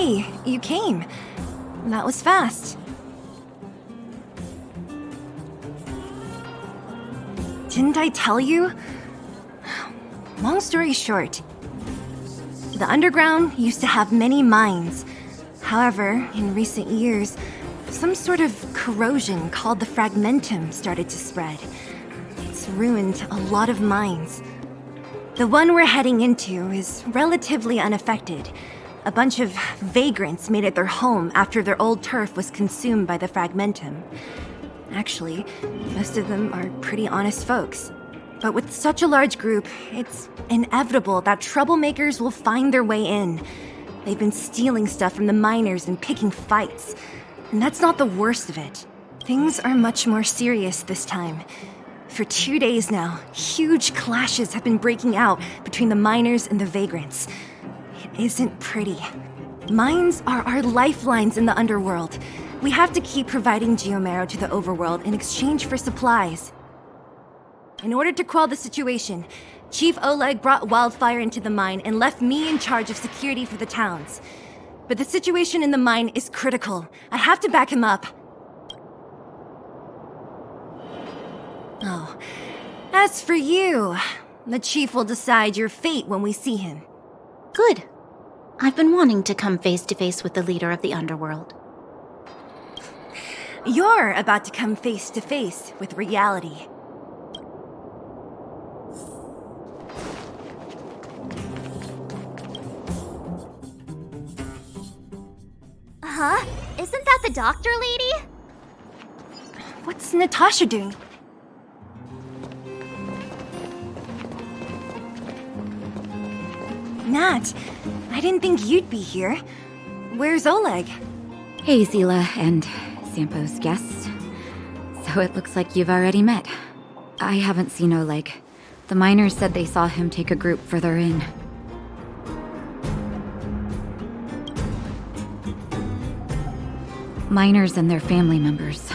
Hey, you came. That was fast. Didn't I tell you? Long story short, the underground used to have many mines. However, in recent years, some sort of corrosion called the fragmentum started to spread. It's ruined a lot of mines. The one we're heading into is relatively unaffected. A bunch of vagrants made it their home after their old turf was consumed by the fragmentum. Actually, most of them are pretty honest folks. But with such a large group, it's inevitable that troublemakers will find their way in. They've been stealing stuff from the miners and picking fights. And that's not the worst of it. Things are much more serious this time. For 2 days now, huge clashes have been breaking out between the miners and the vagrants. It isn't pretty. Mines are our lifelines in the underworld. We have to keep providing geomero to the overworld in exchange for supplies. In order to quell the situation, Chief Oleg brought wildfire into the mine and left me in charge of security for the towns. But the situation in the mine is critical. I have to back him up. Oh, as for you, the chief will decide your fate when we see him. Good. I've been wanting to come face to face with the leader of the underworld. You're about to come face to face with reality. Huh? Isn't that the doctor lady? What's Natasha doing? Nat, I didn't think you'd be here. Where's Oleg? Hey, Zila and Sampo's guests. So it looks like you've already met. I haven't seen Oleg. The miners said they saw him take a group further in. Miners and their family members.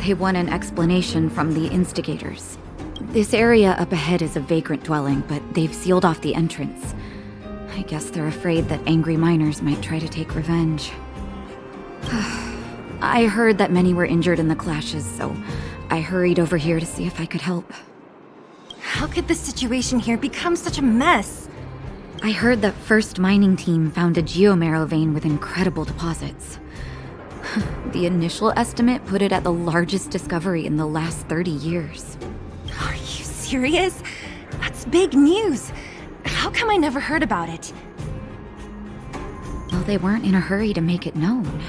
They want an explanation from the instigators. This area up ahead is a vagrant dwelling, but they've sealed off the entrance. I guess they're afraid that angry miners might try to take revenge. I heard that many were injured in the clashes, so I hurried over here to see if I could help. How could the situation here become such a mess? I heard that First Mining Team found a geomero vein with incredible deposits. The initial estimate put it at the largest discovery in the last 30 years. Are you serious? That's big news. How come I never heard about it? Well, they weren't in a hurry to make it known.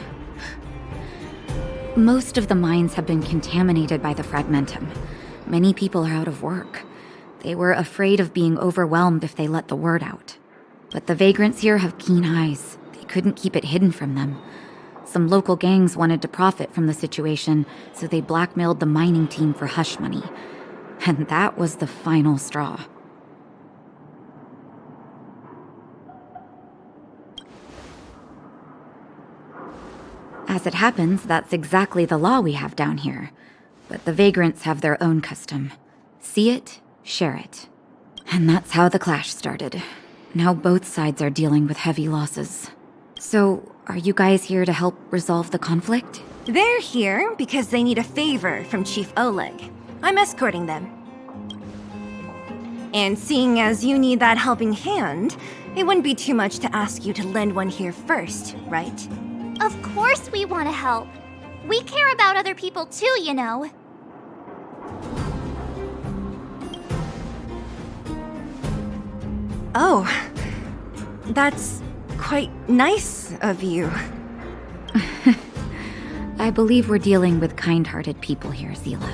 Most of the mines have been contaminated by the fragmentum. Many people are out of work. They were afraid of being overwhelmed if they let the word out. But the vagrants here have keen eyes. They couldn't keep it hidden from them. Some local gangs wanted to profit from the situation, so they blackmailed the mining team for hush money. And that was the final straw. As it happens, that's exactly the law we have down here. But the vagrants have their own custom. See it, share it. And that's how the clash started. Now both sides are dealing with heavy losses. So, are you guys here to help resolve the conflict? They're here because they need a favor from Chief Oleg. I'm escorting them. And seeing as you need that helping hand, it wouldn't be too much to ask you to lend one here first, right? Of course we want to help. We care about other people too, you know. Oh, that's quite nice of you. I believe we're dealing with kind-hearted people here, Zila.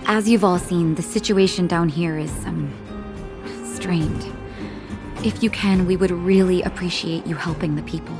As you've all seen, the situation down here is, strained. If you can, we would really appreciate you helping the people.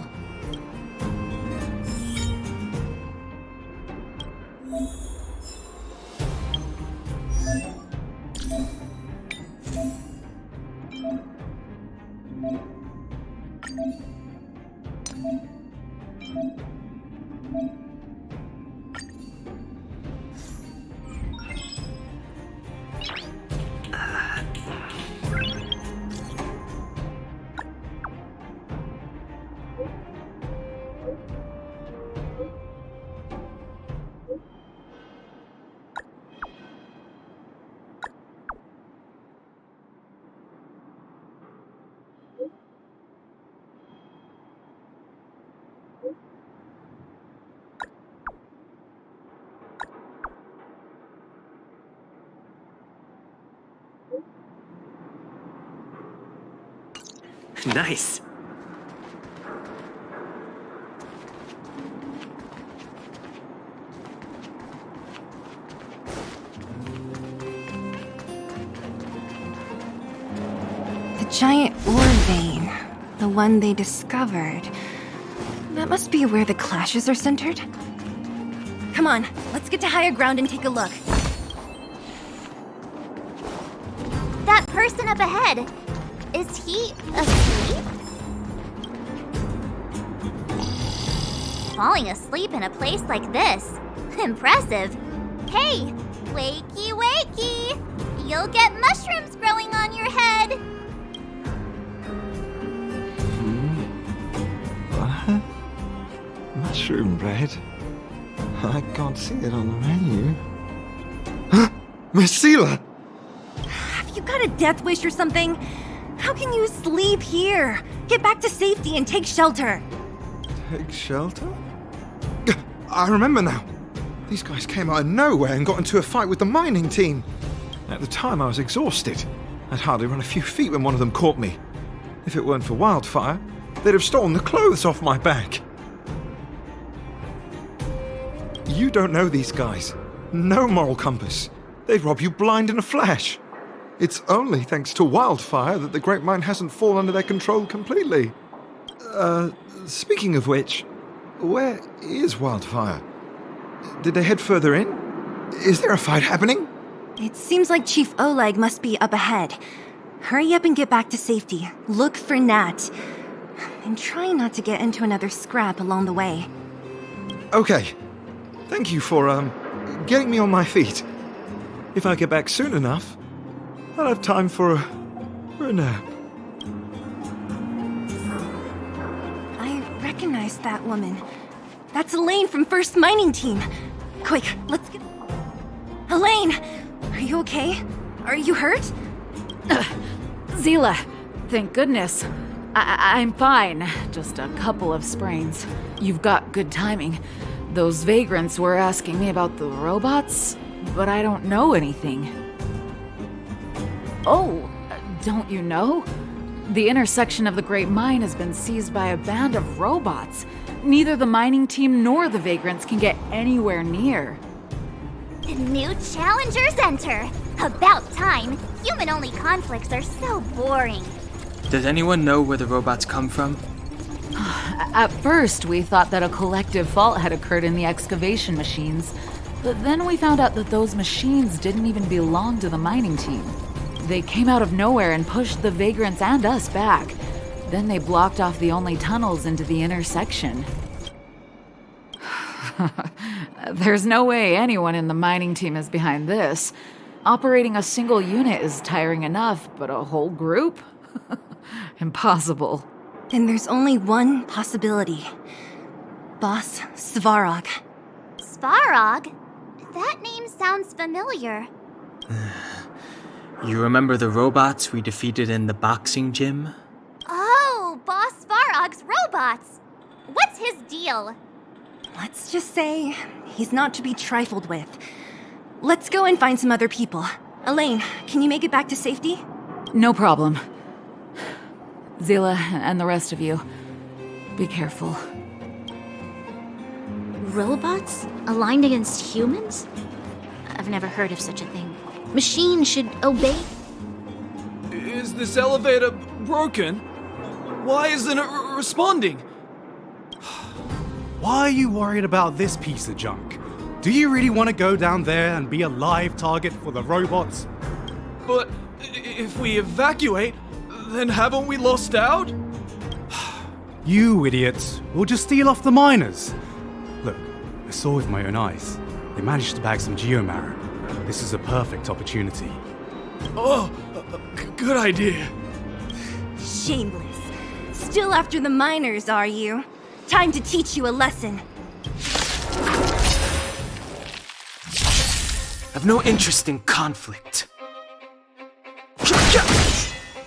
Nice. The giant ore vein, the one they discovered. That must be where the clashes are centered. Come on, let's get to higher ground and take a look. That person up ahead, is he asleep? Falling asleep in a place like this. Impressive. Hey, wakey wakey! You'll get mushrooms growing on your head. What? Mushroom bread? I can't see it on the menu. Miss Seela! Have you got a death wish or something? How can you sleep here? Get back to safety and take shelter. Take shelter? I remember now. These guys came out of nowhere and got into a fight with the mining team. At the time, I was exhausted. I'd hardly run a few feet when one of them caught me. If it weren't for Wildfire, they'd have stolen the clothes off my back. You don't know these guys. No moral compass. They'd rob you blind in a flash. It's only thanks to Wildfire that the Great Mine hasn't fallen under their control completely. Speaking of which, where is Wildfire? Did they head further in? Is there a fight happening? It seems like Chief Oleg must be up ahead. Hurry up and get back to safety. Look for Nat. And try not to get into another scrap along the way. Okay. Thank you for, getting me on my feet. If I get back soon enough, I'll have time for a nap. I recognize that woman. That's Elaine from First Mining Team. Quick, let's get... Elaine! Are you okay? Are you hurt? Seela, thank goodness. I'm fine. Just a couple of sprains. You've got good timing. Those vagrants were asking me about the robots, but I don't know anything. Oh, don't you know? The intersection of the Great Mine has been seized by a band of robots. Neither the mining team nor the vagrants can get anywhere near. New challengers enter. About time. Human-only conflicts are so boring. Does anyone know where the robots come from? At first, we thought that a collective fault had occurred in the excavation machines, but then we found out that those machines didn't even belong to the mining team. They came out of nowhere and pushed the vagrants and us back. Then they blocked off the only tunnels into the intersection. There's no way anyone in the mining team is behind this. Operating a single unit is tiring enough, but a whole group? Impossible. Then there's only one possibility. Boss Svarog. Svarog? That name sounds familiar. You remember the robots we defeated in the boxing gym? Oh, Boss Svarog's robots! What's his deal? Let's just say he's not to be trifled with. Let's go and find some other people. Elaine, can you make it back to safety? No problem. Seela and the rest of you, be careful. Robots? Aligned against humans? I've never heard of such a thing. Machines should obey. Is this elevator broken? Why isn't it responding? Why are you worried about this piece of junk? Do you really want to go down there and be a live target for the robots? But if we evacuate, then haven't we lost out? You idiots! We'll just steal off the miners. Look, I saw with my own eyes. They managed to bag some geomarrow. This is a perfect opportunity. Oh, good idea. Shameless. Still after the miners, are you? Time to teach you a lesson. I've no interest in conflict.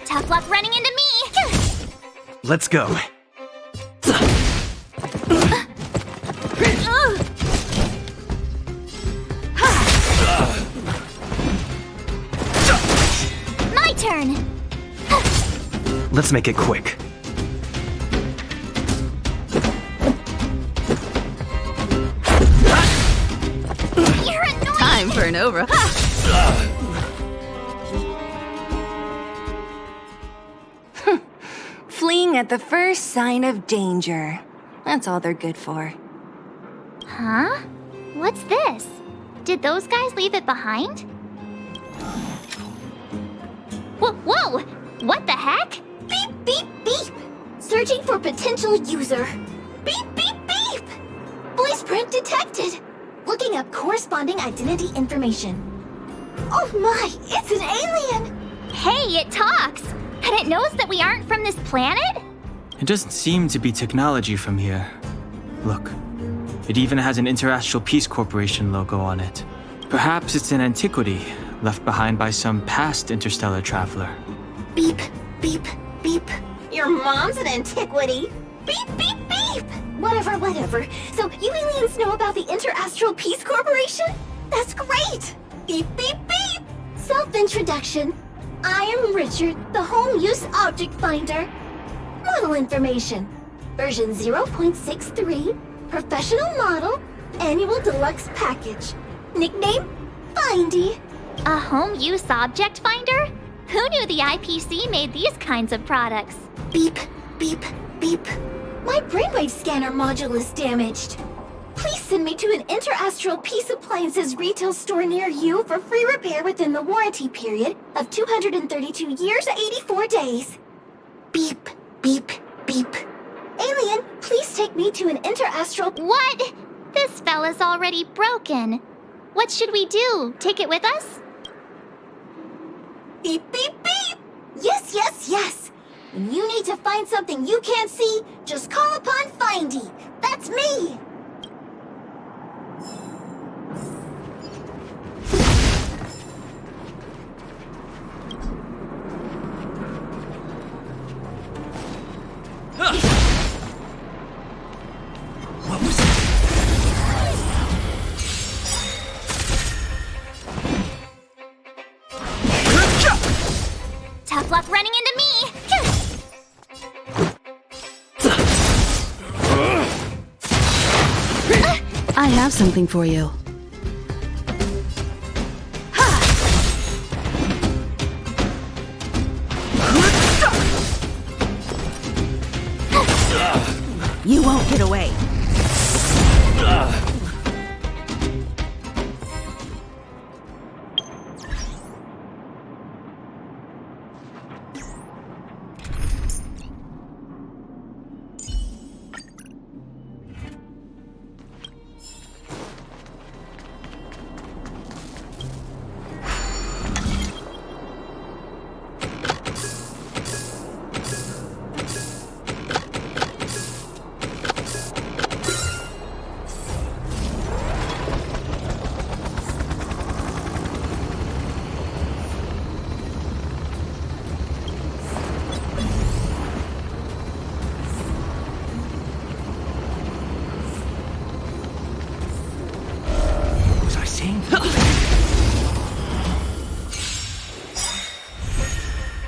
Tough luck running into me! Let's go. turn. Let's make it quick. You're annoying! Time for an overhaul. Fleeing at the first sign of danger. That's all they're good for. Huh? What's this? Did those guys leave it behind? Whoa! What the heck? Beep, beep, beep! Searching for potential user. Beep, beep, beep! Voice print detected. Looking up corresponding identity information. Oh my, it's an alien! Hey, it talks! And it knows that we aren't from this planet? It doesn't seem to be technology from here. Look, it even has an Interastral Peace Corporation logo on it. Perhaps it's an antiquity left behind by some past interstellar traveler. Beep, beep, beep. Your mom's an antiquity. Beep, beep, beep. Whatever. So you aliens know about the Interastral Peace Corporation? That's great. Beep, beep, beep. Self-introduction. I am Richard, the Home Use Object Finder. Model information. Version 0.63. Professional model. Annual deluxe package. Nickname? Findy. A home use object finder? Who knew the IPC made these kinds of products? Beep, beep, beep. My brainwave scanner module is damaged. Please send me to an Interastral Peace Appliances retail store near you for free repair within the warranty period of 232 years, 84 days. Beep, beep, beep. Alien, please take me to an Interastral... What? This fella's already broken. What should we do? Take it with us? Beep, beep, beep! Yes! When you need to find something you can't see, just call upon Findy. That's me! What was that? Tough luck running into me! I have something for you. You won't get away.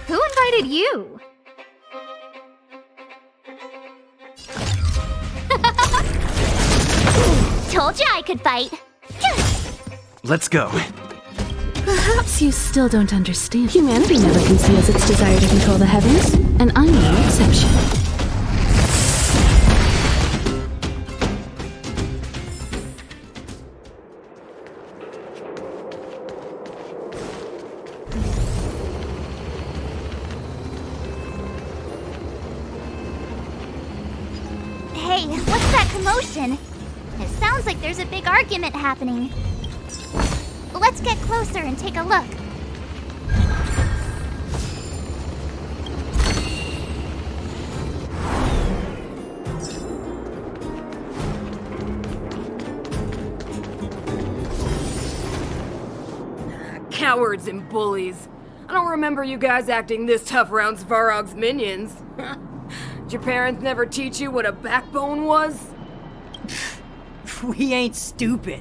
Who invited you? Told you I could fight. Let's go. Perhaps you still don't understand. Humanity never conceals its desire to control the heavens, and I'm no exception. Hey, what's that commotion? It sounds like there's a big argument happening. Let's get closer and take a look. Cowards and bullies. I don't remember you guys acting this tough around Svarog's minions. Did your parents never teach you what a backbone was? We ain't stupid.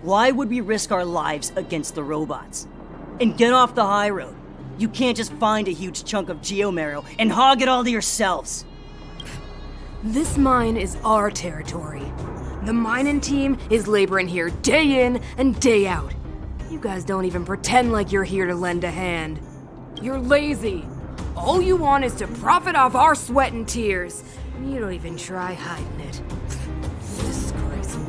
Why would we risk our lives against the robots? And get off the high road. You can't just find a huge chunk of geomarrow and hog it all to yourselves. This mine is our territory. The mining team is laboring here day in and day out. You guys don't even pretend like you're here to lend a hand. You're lazy. All you want is to profit off our sweat and tears. And you don't even try hiding it. Disgraceful.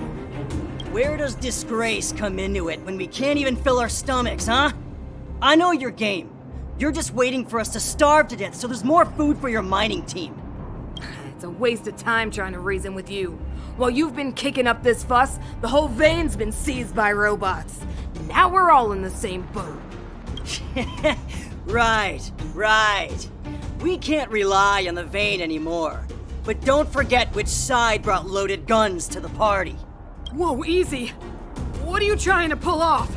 Where does disgrace come into it when we can't even fill our stomachs, huh? I know your game. You're just waiting for us to starve to death so there's more food for your mining team. It's a waste of time trying to reason with you. While you've been kicking up this fuss, the whole vein's been seized by robots. Now we're all in the same boat. Right. We can't rely on the vein anymore. But don't forget which side brought loaded guns to the party. Whoa, easy. What are you trying to pull off?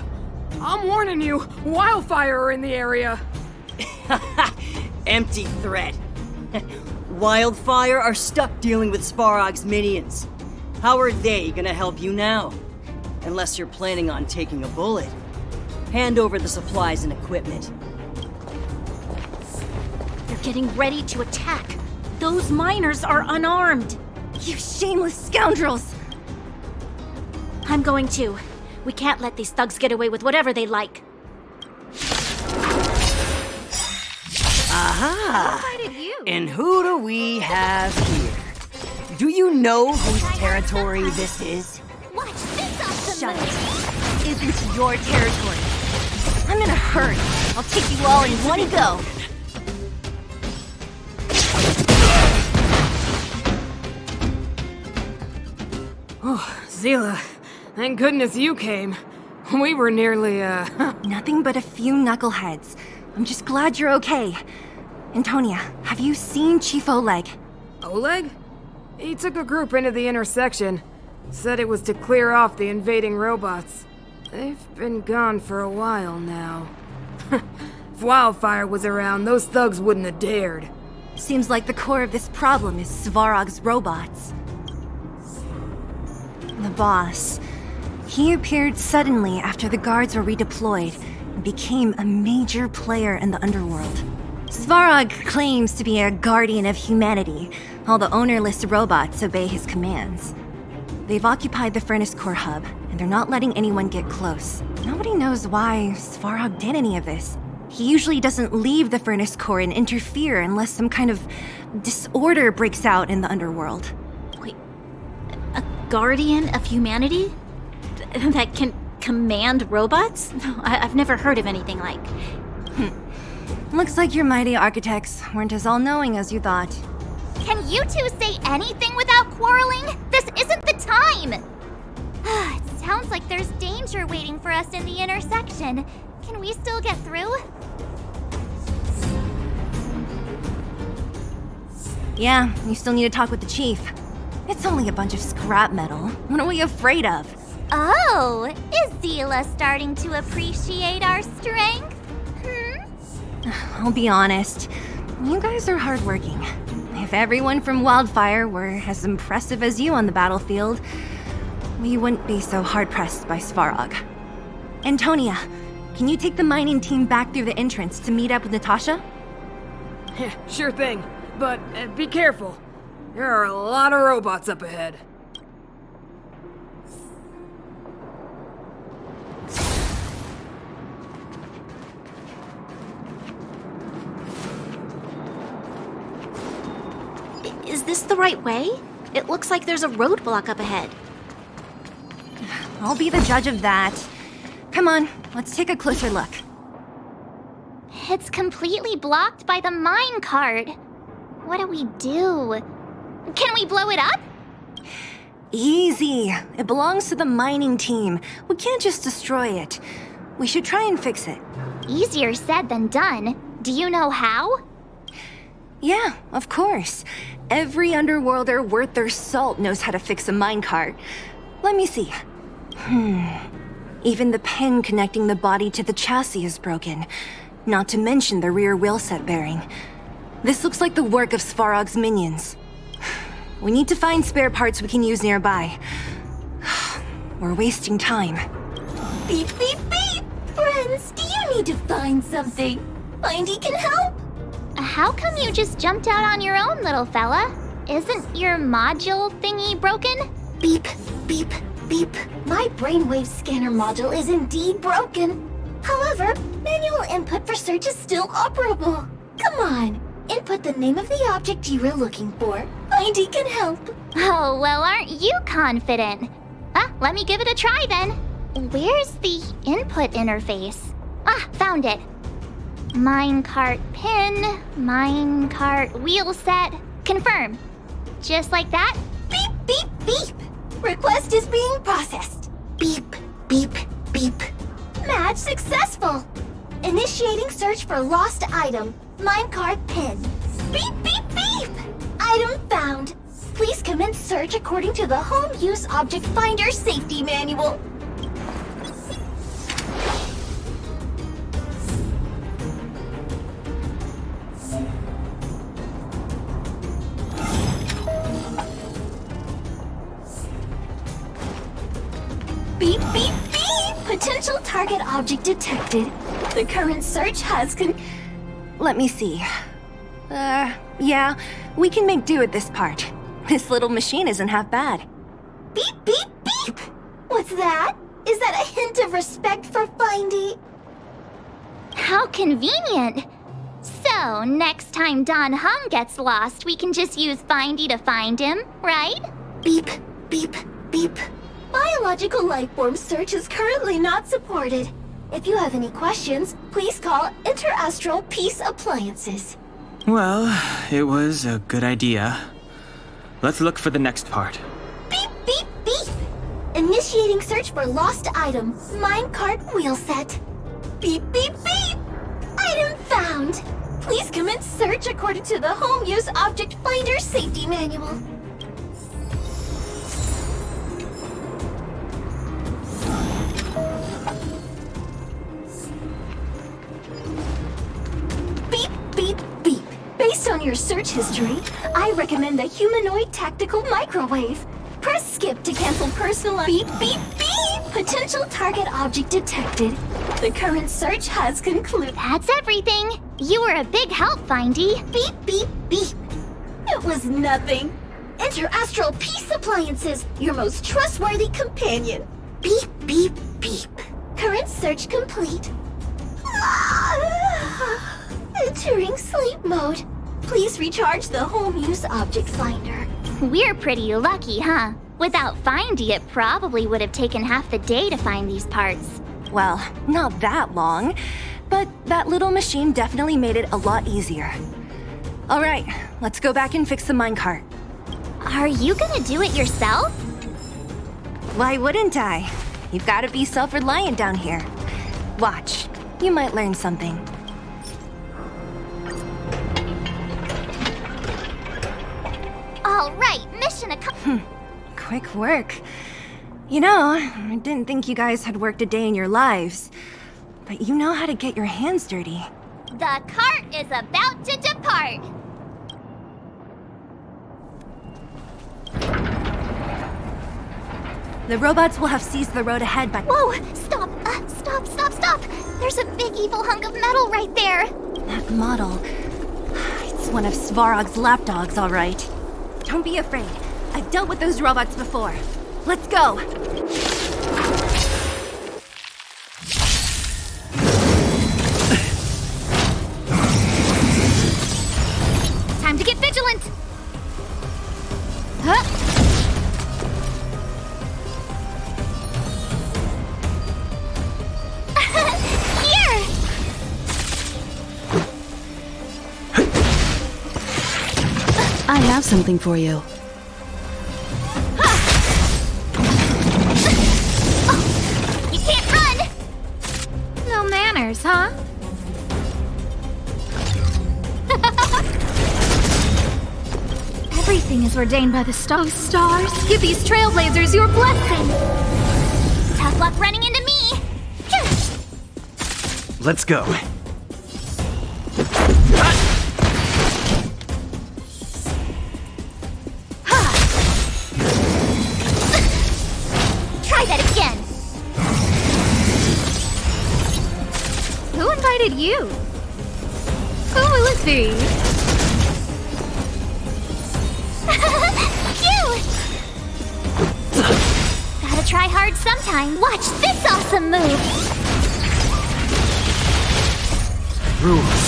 I'm warning you, wildfire are in the area. Empty threat. Wildfire are stuck dealing with Svarog's minions. How are they gonna help you now? Unless you're planning on taking a bullet. Hand over the supplies and equipment. They're getting ready to attack. Those miners are unarmed. You shameless scoundrels! I'm going too. We can't let these thugs get away with whatever they like. Aha! Why did you? And who do we have here? Do you know whose territory this is? Watch this awesome Shut move. it. Isn't your territory. I'm in a hurry. I'll take you all in one go. Oh, Zila, thank goodness you came. We were nearly, Nothing but a few knuckleheads. I'm just glad you're okay. Antonia, have you seen Chief Oleg? Oleg? He took a group into the intersection. Said it was to clear off the invading robots. They've been gone for a while now. If Wildfire was around, those thugs wouldn't have dared. Seems like the core of this problem is Svarog's robots. The boss. He appeared suddenly after the guards were redeployed and became a major player in the underworld. Svarog claims to be a guardian of humanity. All the ownerless robots obey his commands. They've occupied the Furnace Core hub, and they're not letting anyone get close. Nobody knows why Svarog did any of this. He usually doesn't leave the Furnace Core and interfere unless some kind of disorder breaks out in the underworld. Wait, a guardian of humanity? That can command robots? No, I've never heard of anything like. Looks like your mighty architects weren't as all-knowing as you thought. Can you two say anything without quarreling? This isn't the time! It sounds like there's danger waiting for us in the intersection. Can we still get through? Yeah, you still need to talk with the chief. It's only a bunch of scrap metal. What are we afraid of? Oh, is Zila starting to appreciate our strength? I'll be honest, you guys are hardworking. If everyone from Wildfire were as impressive as you on the battlefield, we wouldn't be so hard-pressed by Svarog. Antonia, can you take the mining team back through the entrance to meet up with Natasha? Sure thing, but be careful. There are a lot of robots up ahead. Is this the right way? It looks like there's a roadblock up ahead. I'll be the judge of that. Come on, let's take a closer look. It's completely blocked by the mine cart. What do we do? Can we blow it up? Easy. It belongs to the mining team. We can't just destroy it. We should try and fix it. Easier said than done. Do you know how? Yeah, of course. Every underworlder worth their salt knows how to fix a minecart. Let me see. Even the pin connecting the body to the chassis is broken. Not to mention the rear wheel set bearing. This looks like the work of Svarog's minions. We need to find spare parts we can use nearby. We're wasting time. Beep, beep, beep! Friends, do you need to find something? Findy can help! How come you just jumped out on your own, little fella? Isn't your module thingy broken? Beep, beep, beep. My brainwave scanner module is indeed broken. However, manual input for search is still operable. Come on, input the name of the object you were looking for. Findy can help. Oh, well, aren't you confident? Let me give it a try then. Where's the input interface? Found it. Minecart pin, minecart wheel set, confirm. Just like that? Beep, beep, beep. Request is being processed. Beep, beep, beep. Match successful. Initiating search for lost item, minecart pin. Beep, beep, beep. Item found. Please commence search according to the Home Use Object Finder Safety Manual. Beep, beep, beep! Potential target object detected. The current search has Let me see. Yeah, we can make do with this part. This little machine isn't half bad. Beep, beep, beep! What's that? Is that a hint of respect for Findy? How convenient. So, next time Don Hum gets lost, we can just use Findy to find him, right? Beep, beep, beep. Biological life form search is currently not supported. If you have any questions, please call Interastral Peace Appliances. Well, it was a good idea. Let's look for the next part. Beep, beep, beep! Initiating search for lost item, minecart wheel set. Beep, beep, beep! Item found! Please commence search according to the Home Use Object Finder Safety Manual. Beep, beep, beep. Based on your search history, I recommend the humanoid tactical microwave. Press skip to cancel personal. Beep, beep, beep! Potential target object detected. The current search has concluded. That's everything. You were a big help, Findy. Beep, beep, beep. It was nothing. Interastral Peace Appliances, your most trustworthy companion. Beep, beep, beep. Current search complete. Entering sleep mode. Please recharge the Home Use Object Finder. We're pretty lucky, huh? Without Findy, it probably would have taken half the day to find these parts. Well, not that long, but that little machine definitely made it a lot easier. All right, let's go back and fix the minecart. Are you gonna do it yourself? Why wouldn't I? You've got to be self-reliant down here. Watch, you might learn something. All right, mission accomplished. Quick work. You know, I didn't think you guys had worked a day in your lives, but you know how to get your hands dirty. The cart is about to depart. The robots will have seized the road ahead, but... Whoa! Stop! Stop! There's a big evil hunk of metal right there! That model... It's one of Svarog's lapdogs, all right. Don't be afraid. I've dealt with those robots before. Let's go! Time to get vigilant! Huh? I have something for you. Oh, you can't run! No manners, huh? Everything is ordained by the stars. Give these trailblazers your blessing. Tough luck running into me. Let's go. Try that again. Who invited you? see. Cute! Gotta try hard sometime. Watch this awesome move! Rules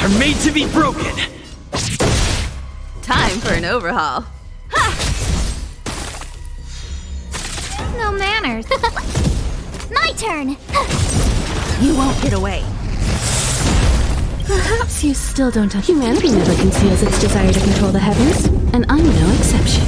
are made to be broken. Time for an overhaul. No manners. My turn! You won't get away. Perhaps you still don't understand. Humanity never conceals its desire to control the heavens, and I'm no exception.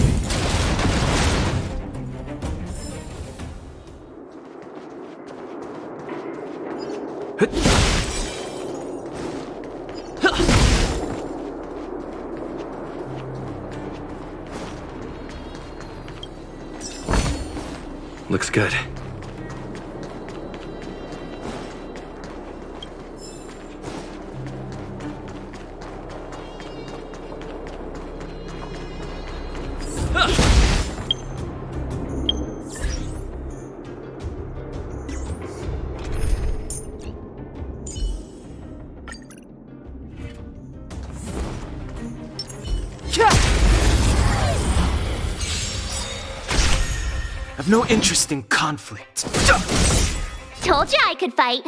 Looks good. I've no interest in conflict. Told you I could fight.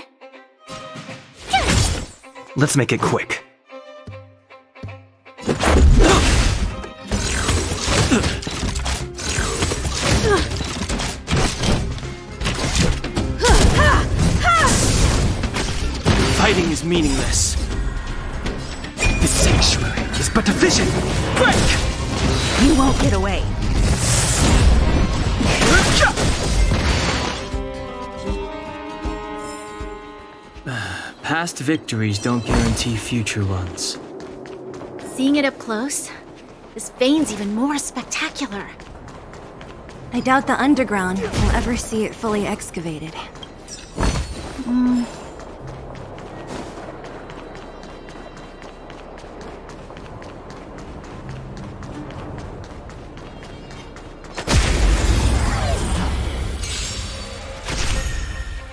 Let's make it quick. Fighting is meaningless. This sanctuary is but a vision. Break! You won't get away. Past victories don't guarantee future ones. Seeing it up close, this vein's even more spectacular. I doubt the underground will ever see it fully excavated.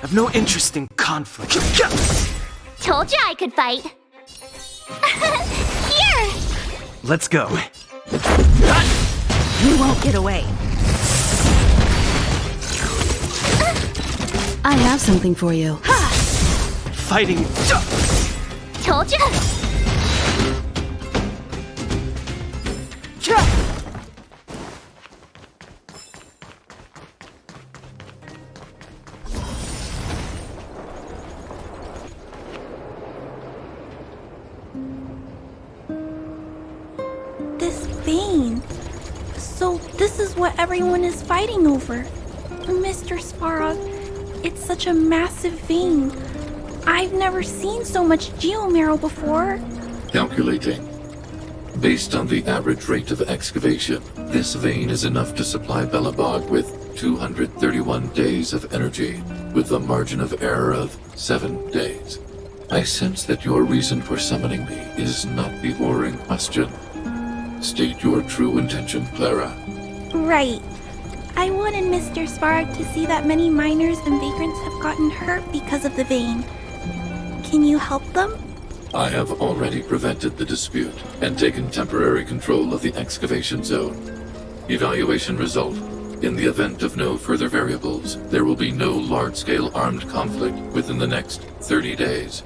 I've no interest in conflict. Told you I could fight. Here! Let's go. You won't get away. I have something for you. Fighting. Told you. This vein. So this is what everyone is fighting over. Mr. Sparrow, it's such a massive vein. I've never seen so much geomarrow before. Calculating. Based on the average rate of excavation, this vein is enough to supply Belobog with 231 days of energy, with a margin of error of 7 days. I sense that your reason for summoning me is not the boring question. State your true intention, Clara. Right. I wanted Mr. Sparrow to see that many miners and vagrants have gotten hurt because of the vein. Can you help them? I have already prevented the dispute and taken temporary control of the excavation zone. Evaluation result. In the event of no further variables, there will be no large-scale armed conflict within the next 30 days.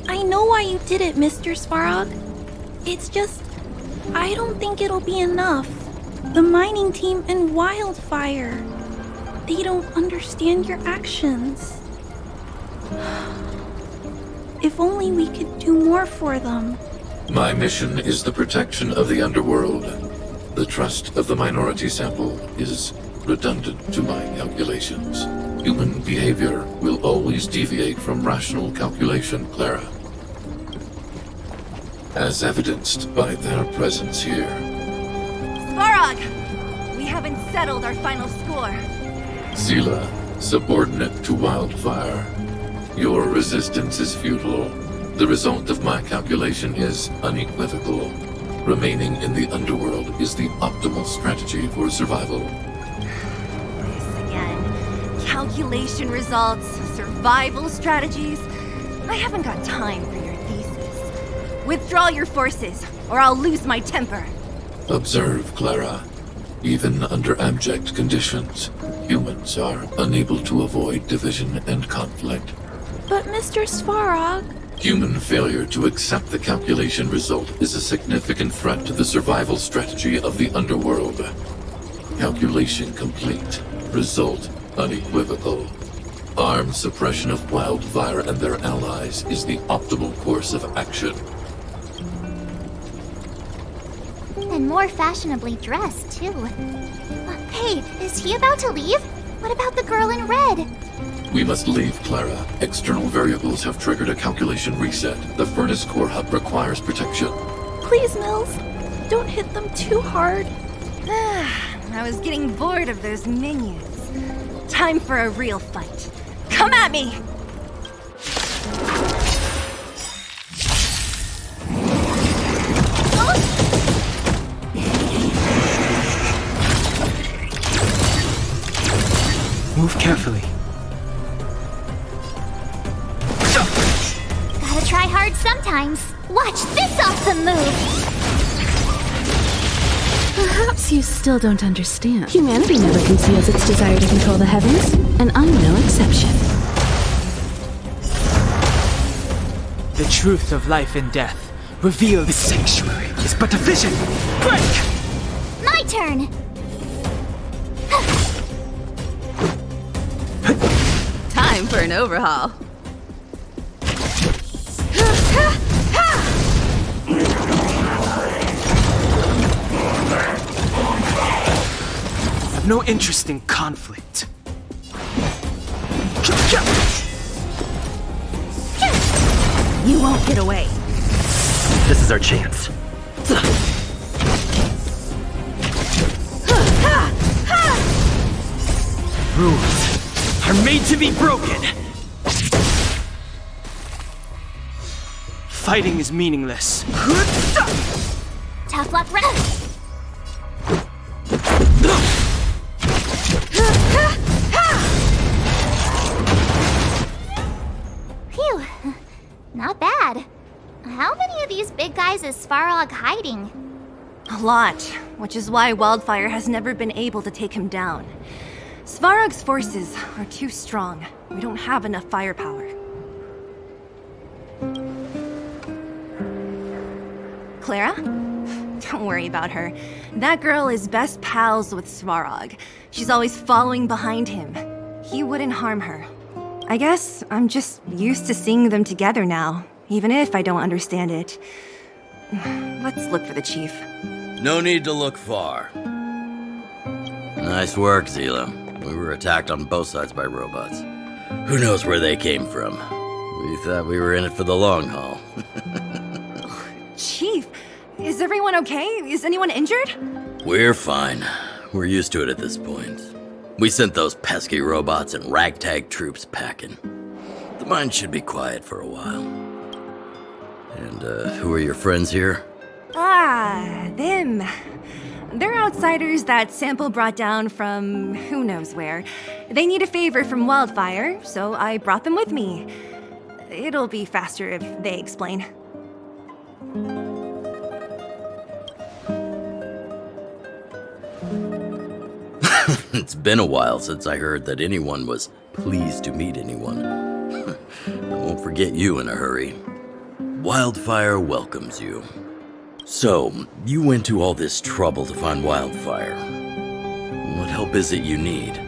I know why you did it, Mr. Sparrow. It's just, I don't think it'll be enough. The mining team and Wildfire. They don't understand your actions. If only we could do more for them. My mission is the protection of the underworld. The trust of the minority sample is redundant to my calculations. Human behavior will always deviate from rational calculation, Clara. As evidenced by their presence here. Svarog! We haven't settled our final score. Zila, subordinate to Wildfire. Your resistance is futile. The result of my calculation is unequivocal. Remaining in the underworld is the optimal strategy for survival. This again. Calculation results, survival strategies. I haven't got time for your thesis. Withdraw your forces, or I'll lose my temper. Observe, Clara. Even under abject conditions, humans are unable to avoid division and conflict. But Mr. Svarog... Human failure to accept the calculation result is a significant threat to the survival strategy of the underworld. Calculation complete. Result unequivocal. Armed suppression of Wildfire and their allies is the optimal course of action. And more fashionably dressed, too. Hey, is he about to leave? What about the girl in red? We must leave, Clara. External variables have triggered a calculation reset. The furnace core hub requires protection. Please, Mills. Don't hit them too hard. I was getting bored of those minions. Time for a real fight. Come at me! Move carefully. Gotta try hard sometimes. Watch this awesome move! Perhaps you still don't understand. Humanity never conceals its desire to control the heavens, and I'm no exception. The truth of life and death. Reveal the sanctuary is but a vision. Break! My turn! Time for an overhaul. I've no interest in conflict. You won't get away. This is our chance. Rules are made to be broken. Fighting is meaningless. Tough luck, rest! Phew, not bad. How many of these big guys is Svarog hiding? A lot, which is why Wildfire has never been able to take him down. Svarog's forces are too strong. We don't have enough firepower. Clara? Don't worry about her. That girl is best pals with Svarog. She's always following behind him. He wouldn't harm her. I guess I'm just used to seeing them together now, even if I don't understand it. Let's look for the chief. No need to look far. Nice work, Zila. We were attacked on both sides by robots. Who knows where they came from? We thought we were in it for the long haul. Chief, is everyone okay? Is anyone injured? We're fine. We're used to it at this point. We sent those pesky robots and ragtag troops packing. The mine should be quiet for a while. And, who are your friends here? Them. They're outsiders that Sample brought down from who knows where. They need a favor from Wildfire, so I brought them with me. It'll be faster if they explain. It's been a while since I heard that anyone was pleased to meet anyone. I won't forget you in a hurry. Wildfire welcomes you. So, you went to all this trouble to find Wildfire. What help is it you need?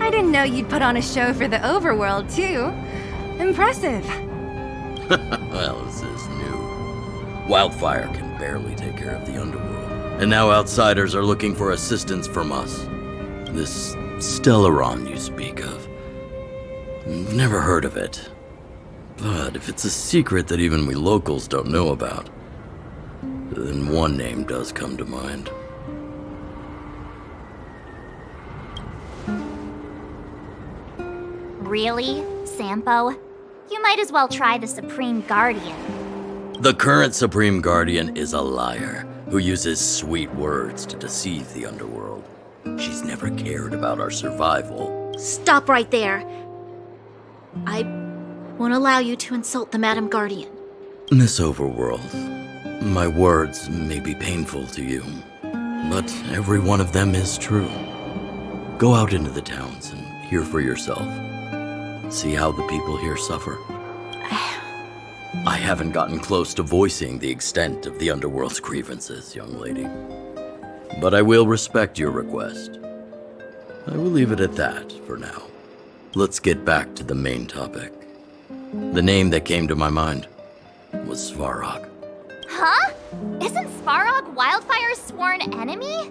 I didn't know you'd put on a show for the overworld, too. Impressive. Well, this is new. Wildfire can barely take care of the underworld. And now outsiders are looking for assistance from us. This Stellaron you speak of. I've never heard of it. But if it's a secret that even we locals don't know about, then one name does come to mind. Really, Sampo? You might as well try the Supreme Guardian. The current Supreme Guardian is a liar who uses sweet words to deceive the underworld. She's never cared about our survival. Stop right there. I won't allow you to insult the Madam Guardian. Miss Overworld, my words may be painful to you, but every one of them is true. Go out into the towns and hear for yourself. See how the people here suffer. I haven't gotten close to voicing the extent of the Underworld's grievances, young lady. But I will respect your request. I will leave it at that for now. Let's get back to the main topic. The name that came to my mind was Svarog. Huh? Isn't Svarog Wildfire's sworn enemy?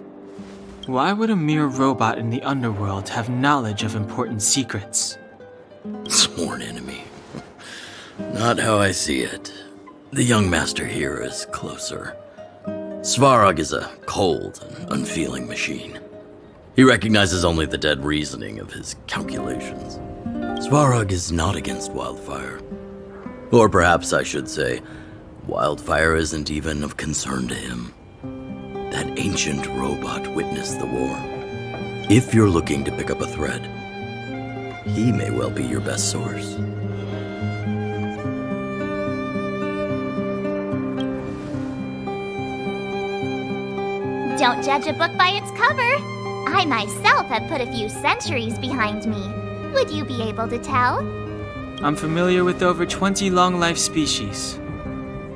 Why would a mere robot in the underworld have knowledge of important secrets? Sworn enemy. Not how I see it. The young master here is closer. Svarog is a cold and unfeeling machine. He recognizes only the dead reasoning of his calculations. Svarog is not against Wildfire. Or perhaps I should say, Wildfire isn't even of concern to him. That ancient robot witnessed the war. If you're looking to pick up a thread, he may well be your best source. Don't judge a book by its cover. I myself have put a few centuries behind me. Would you be able to tell? I'm familiar with over 20 long-life species.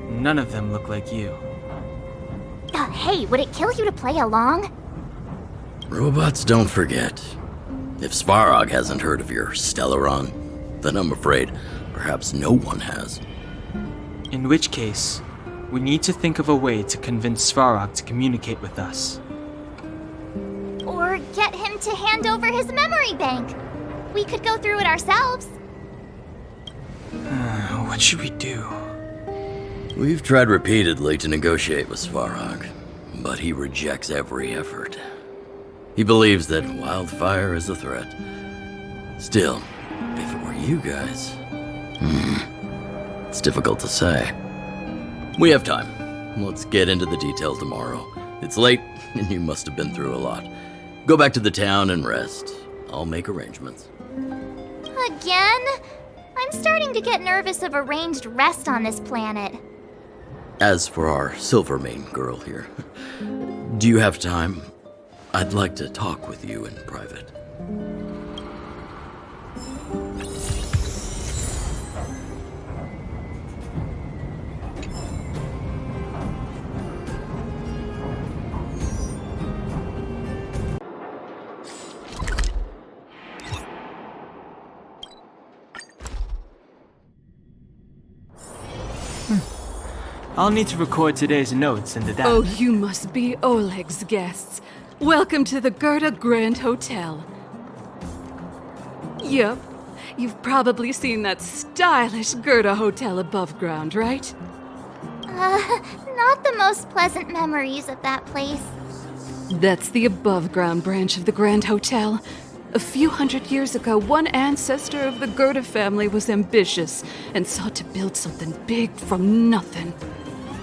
None of them look like you. Hey, would it kill you to play along? Robots don't forget. If Svarog hasn't heard of your Stellaron, then I'm afraid perhaps no one has. In which case, we need to think of a way to convince Svarog to communicate with us. Or get him to hand over his memory bank. We could go through it ourselves. What should we do? We've tried repeatedly to negotiate with Svarog, but he rejects every effort. He believes that Wildfire is a threat. Still, if it were you guys... it's difficult to say. We have time. Let's get into the details tomorrow. It's late, and you must have been through a lot. Go back to the town and rest. I'll make arrangements. Again? I'm starting to get nervous of arranged rest on this planet. As for our Silvermane girl here, do you have time? I'd like to talk with you in private. I'll need to record today's notes in the database. Oh, you must be Oleg's guests. Welcome to the Gerda Grand Hotel. Yep, you've probably seen that stylish Gerda Hotel above ground, right? Not the most pleasant memories of that place. That's the above ground branch of the Grand Hotel. A few hundred years ago, one ancestor of the Gerda family was ambitious and sought to build something big from nothing.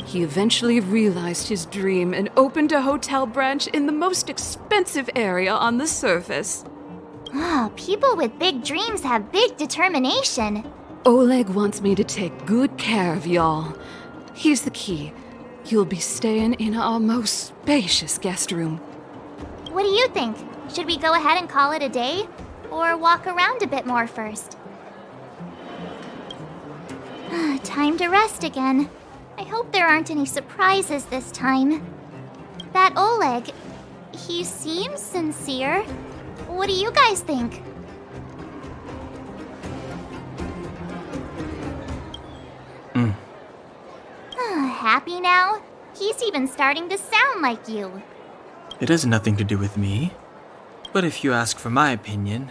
He eventually realized his dream and opened a hotel branch in the most expensive area on the surface. People with big dreams have big determination. Oleg wants me to take good care of y'all. Here's the key. You'll be staying in our most spacious guest room. What do you think? Should we go ahead and call it a day? Or walk around a bit more first? Time to rest again. I hope there aren't any surprises this time. That Oleg, he seems sincere. What do you guys think? Happy now? He's even starting to sound like you. It has nothing to do with me. But if you ask for my opinion,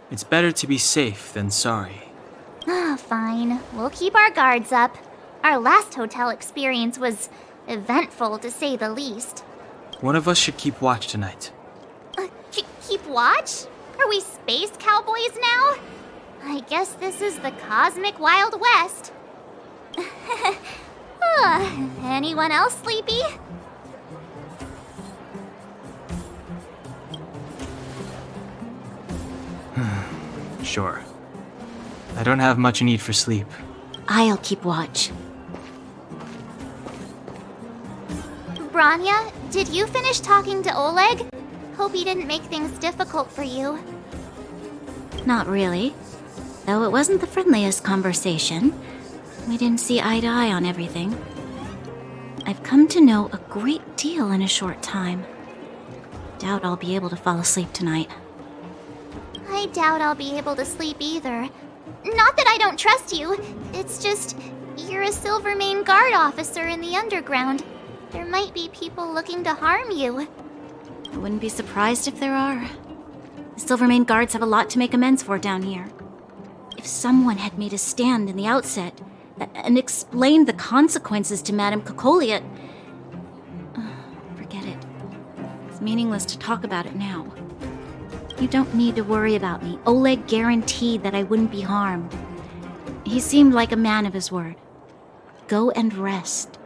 it's better to be safe than sorry. Fine. We'll keep our guards up. Our last hotel experience was eventful, to say the least. One of us should keep watch tonight. Keep watch? Are we space cowboys now? I guess this is the cosmic Wild West. Anyone else sleepy? Sure. I don't have much need for sleep. I'll keep watch. Branya, did you finish talking to Oleg? Hope he didn't make things difficult for you. Not really. Though it wasn't the friendliest conversation. We didn't see eye to eye on everything. I've come to know a great deal in a short time. Doubt I'll be able to fall asleep tonight. I doubt I'll be able to sleep either. Not that I don't trust you. It's just, you're a Silvermane Guard officer in the underground. There might be people looking to harm you. I wouldn't be surprised if there are. The Silvermane Guards have a lot to make amends for down here. If someone had made a stand in the outset and explained the consequences to Madame Cocolia... forget it. It's meaningless to talk about it now. You don't need to worry about me. Oleg guaranteed that I wouldn't be harmed. He seemed like a man of his word. Go and rest.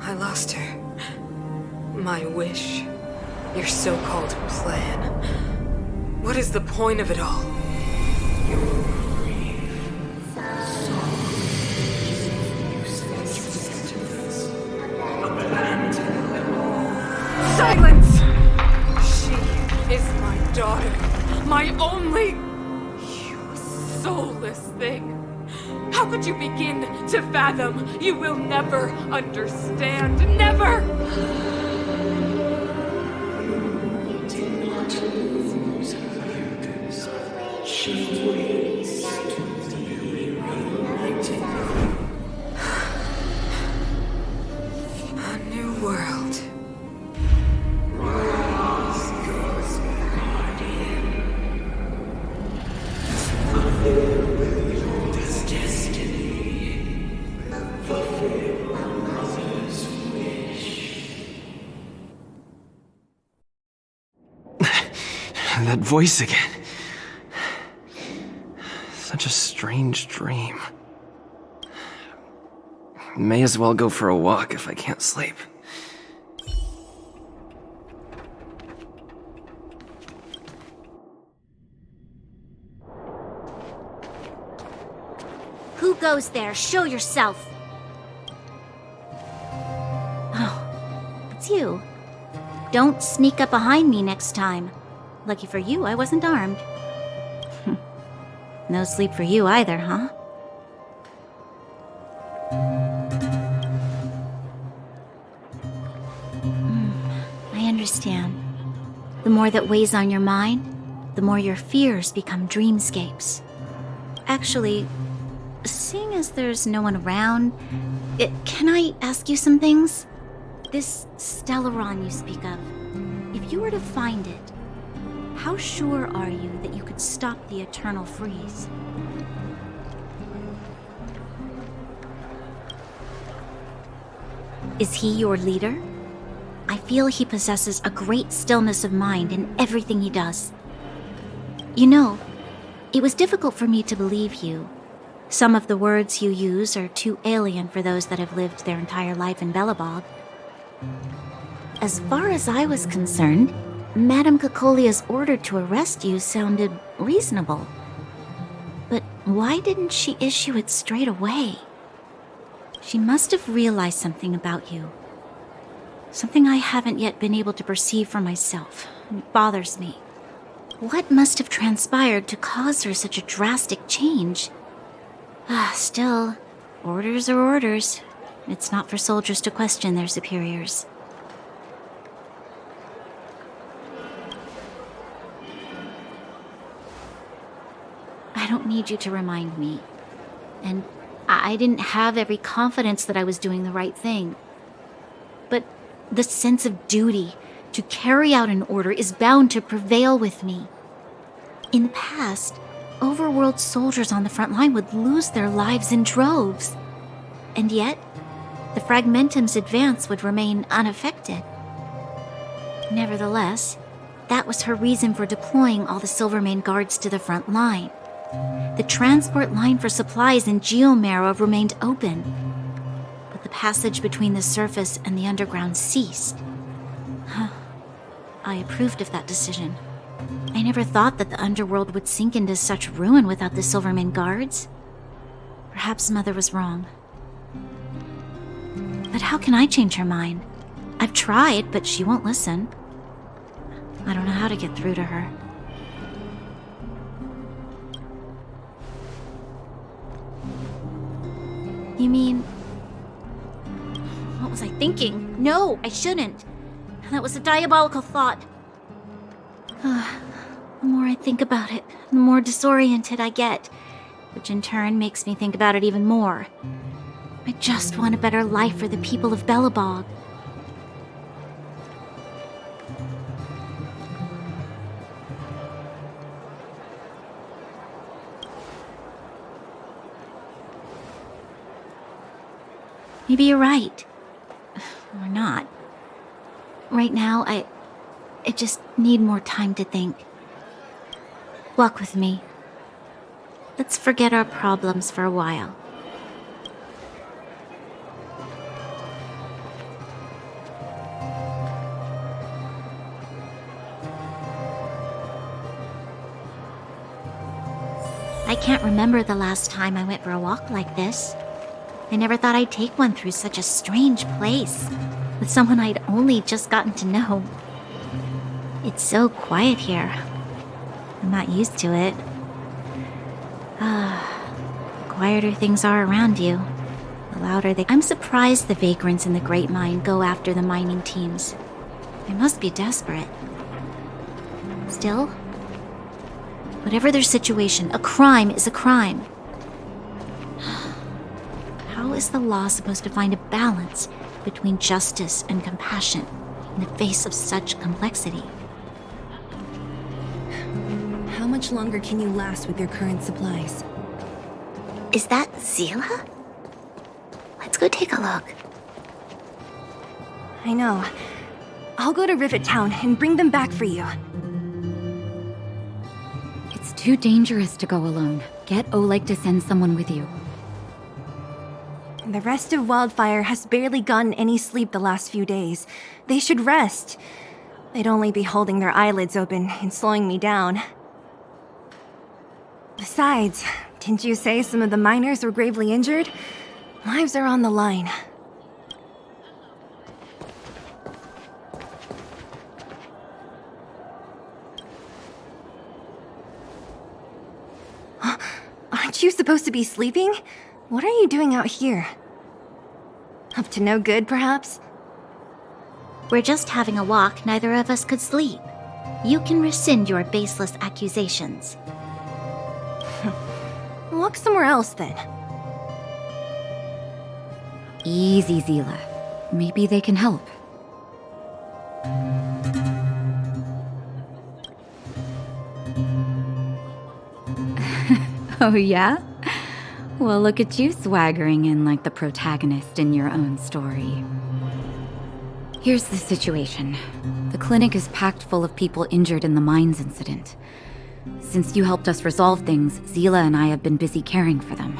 I lost her. My wish. Your so-called plan. What is the point of it all? Silence! She is my daughter. My only... You soulless thing. How could you begin to fathom? You will never understand. Never! A new world. That voice again. Such a strange dream. May as well go for a walk if I can't sleep. Who goes there? Show yourself! Oh, it's you. Don't sneak up behind me next time. Lucky for you, I wasn't armed. No sleep for you either, huh? I understand. The more that weighs on your mind, the more your fears become dreamscapes. Actually, seeing as there's no one around, can I ask you some things? This Stellaron you speak of, if you were to find it, how sure are you that you could stop the eternal freeze? Is he your leader? I feel he possesses a great stillness of mind in everything he does. You know, it was difficult for me to believe you. Some of the words you use are too alien for those that have lived their entire life in Belobog. As far as I was concerned, Madame Cocolia's order to arrest you sounded reasonable. But why didn't she issue it straight away? She must have realized something about you. Something I haven't yet been able to perceive for myself. It bothers me. What must have transpired to cause her such a drastic change? Still, orders are orders. It's not for soldiers to question their superiors. I don't need you to remind me. And I didn't have every confidence that I was doing the right thing. But the sense of duty to carry out an order is bound to prevail with me. In the past, overworld soldiers on the front line would lose their lives in droves. And yet, the Fragmentum's advance would remain unaffected. Nevertheless, that was her reason for deploying all the Silvermane guards to the front line. The transport line for supplies in Geomera remained open, but the passage between the surface and the underground ceased. I approved of that decision. I never thought that the underworld would sink into such ruin without the Silvermane guards. Perhaps Mother was wrong. But how can I change her mind? I've tried, but she won't listen. I don't know how to get through to her. You mean... What was I thinking? No, I shouldn't. That was a diabolical thought. The more I think about it, the more disoriented I get, which in turn makes me think about it even more. I just want a better life for the people of Belobog. Maybe you're right. Or not. Right now, I just need more time to think. Walk with me. Let's forget our problems for a while. I can't remember the last time I went for a walk like this. I never thought I'd take one through such a strange place, with someone I'd only just gotten to know. It's so quiet here. I'm not used to it. The quieter things are around you, the louder they... I'm surprised the vagrants in the Great Mine go after the mining teams. They must be desperate. Still, whatever their situation, a crime is a crime. How is the law supposed to find a balance between justice and compassion in the face of such complexity? How much longer can you last with your current supplies? Is that Zila? Let's go take a look. I know. I'll go to Rivet Town and bring them back for you. It's too dangerous to go alone. Get Oleg to send someone with you. The rest of Wildfire has barely gotten any sleep the last few days. They should rest. They'd only be holding their eyelids open and slowing me down. Besides, Didn't you say some of the miners were gravely injured? Lives are on the line. Aren't you supposed to be sleeping? What are you doing out here? Up to no good, perhaps? We're just having a walk. Neither of us could sleep. You can rescind your baseless accusations. Walk somewhere else, then. Easy, Zila. Maybe they can help. Oh, yeah? Well, look at you swaggering in like the protagonist in your own story. Here's the situation. The clinic is packed full of people injured in the mines incident. Since you helped us resolve things, Zila and I have been busy caring for them.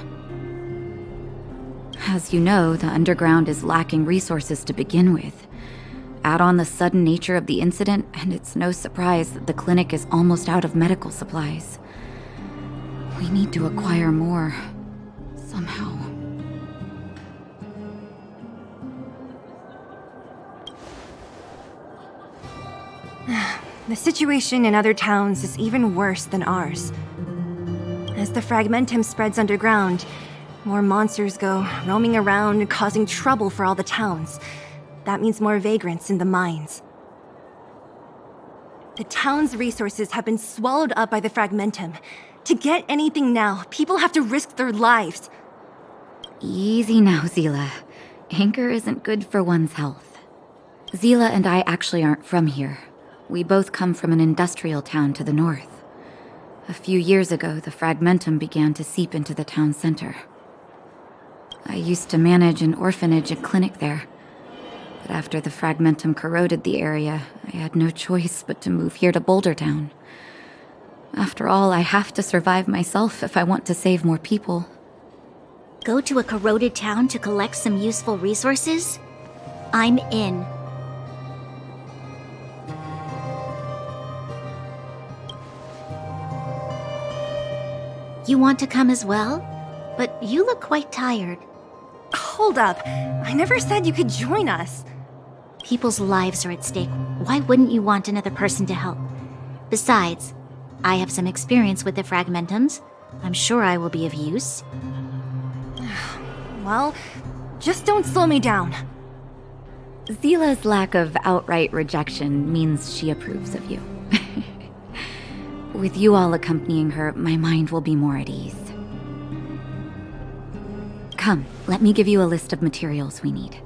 As you know, the underground is lacking resources to begin with. Add on the sudden nature of the incident, and it's no surprise that the clinic is almost out of medical supplies. We need to acquire more. Somehow. The situation in other towns is even worse than ours. As the fragmentum spreads underground, more monsters go roaming around, causing trouble for all the towns. That means more vagrants in the mines. The town's resources have been swallowed up by the fragmentum. To get anything now, people have to risk their lives. Easy now, Zila. Anger isn't good for one's health. Zila and I actually aren't from here. We both come from an industrial town to the north. A few years ago, the fragmentum began to seep into the town center. I used to manage an orphanage and clinic there. But after the fragmentum corroded the area, I had no choice but to move here to Boulder Town. After all, I have to survive myself if I want to save more people. Go to a corroded town to collect some useful resources? I'm in. You want to come as well? But you look quite tired. Hold up. I never said you could join us. People's lives are at stake. Why wouldn't you want another person to help? Besides, I have some experience with the fragmentums. I'm sure I will be of use. Well, just don't slow me down. Zila's lack of outright rejection means she approves of you. With you all accompanying her, my mind will be more at ease. Come, let me give you a list of materials we need.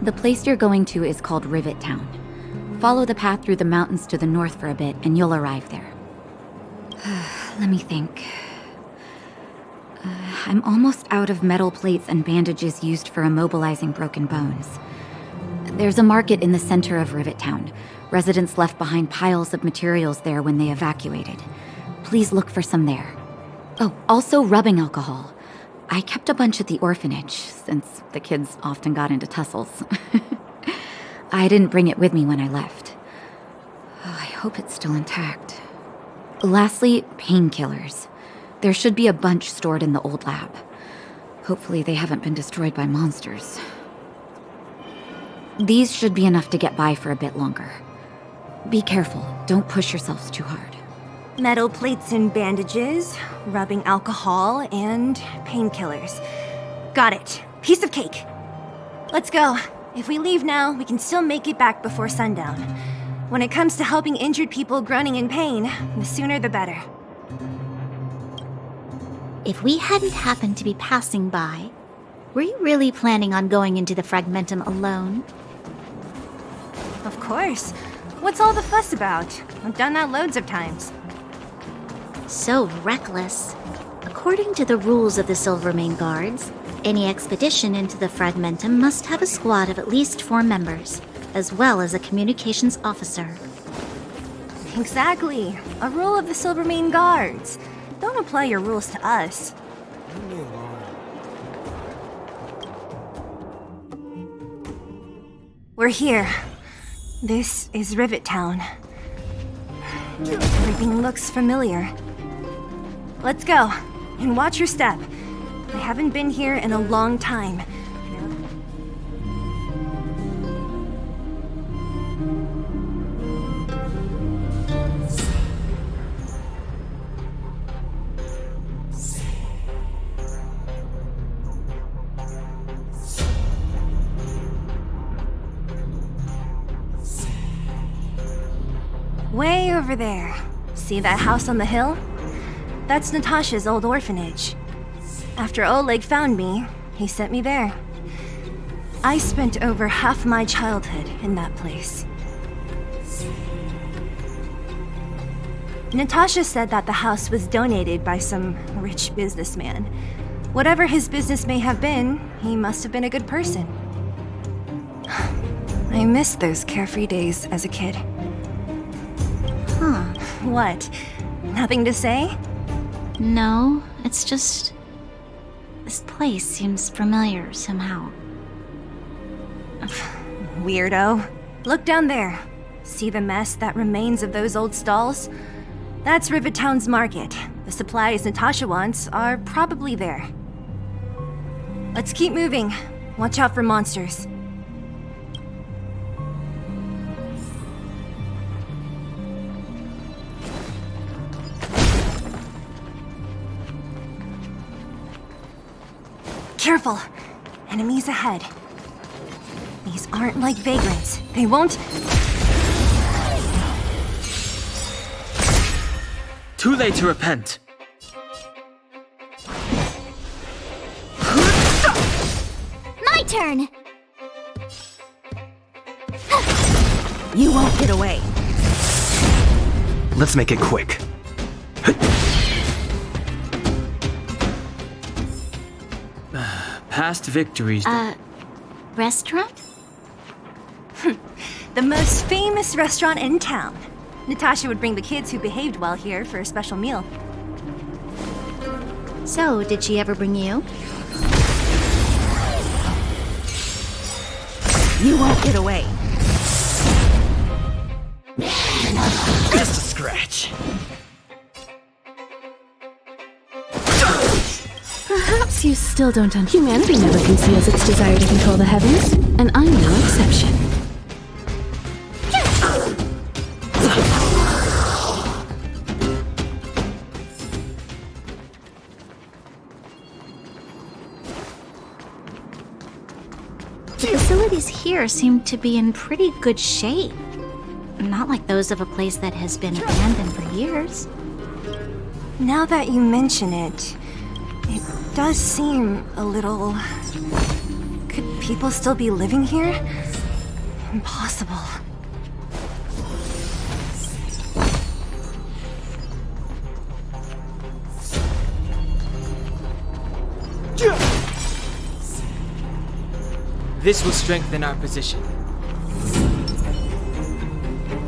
The place you're going to is called Rivet Town. Follow the path through the mountains to the north for a bit, and you'll arrive there. Let me think. I'm almost out of metal plates and bandages used for immobilizing broken bones. There's a market in the center of Rivet Town. Residents left behind piles of materials there when they evacuated. Please look for some there. Oh, also rubbing alcohol. I kept a bunch at the orphanage, since the kids often got into tussles. I didn't bring it with me when I left. Oh, I hope it's still intact. Lastly, painkillers. There should be a bunch stored in the old lab. Hopefully they haven't been destroyed by monsters. These should be enough to get by for a bit longer. Be careful, don't push yourselves too hard. Metal plates and bandages, rubbing alcohol, and painkillers. Got it. Piece of cake. Let's go. If we leave now, we can still make it back before sundown. When it comes to helping injured people groaning in pain, the sooner the better. If we hadn't happened to be passing by, were you really planning on going into the fragmentum alone? Of course. What's all the fuss about? I've done that loads of times. So reckless. According to the rules of the Silvermane Guards, any expedition into the fragmentum must have a squad of at least 4 members, as well as a communications officer. Exactly. A rule of the Silvermane Guards. Don't apply your rules to us. We're here. This is Rivet Town. Everything looks familiar. Let's go. And watch your step. I haven't been here in a long time. Way over there. See that house on the hill? That's Natasha's old orphanage. After Oleg found me, he sent me there. I spent over half my childhood in that place. Natasha said that the house was donated by some rich businessman. Whatever his business may have been, he must have been a good person. I miss those carefree days as a kid. Huh. What? Nothing to say? No, it's just... this place seems familiar somehow. Weirdo. Look down there. See the mess that remains of those old stalls? That's Rivet Town's market. The supplies Natasha wants are probably there. Let's keep moving. Watch out for monsters. Careful! Enemies ahead. These aren't like vagrants. They won't... Too late to repent. My turn! You won't get away. Let's make it quick. Past victories. Restaurant? The most famous restaurant in town. Natasha would bring the kids who behaved well here for a special meal. So, did she ever bring you? You won't get away. Just a scratch. Perhaps you still don't understand. Humanity never conceals its desire to control the heavens, and I'm no exception. The facilities here seem to be in pretty good shape. Not like those of a place that has been abandoned for years. Now that you mention it, it does seem a little... Could people still be living here? Impossible. This will strengthen our position.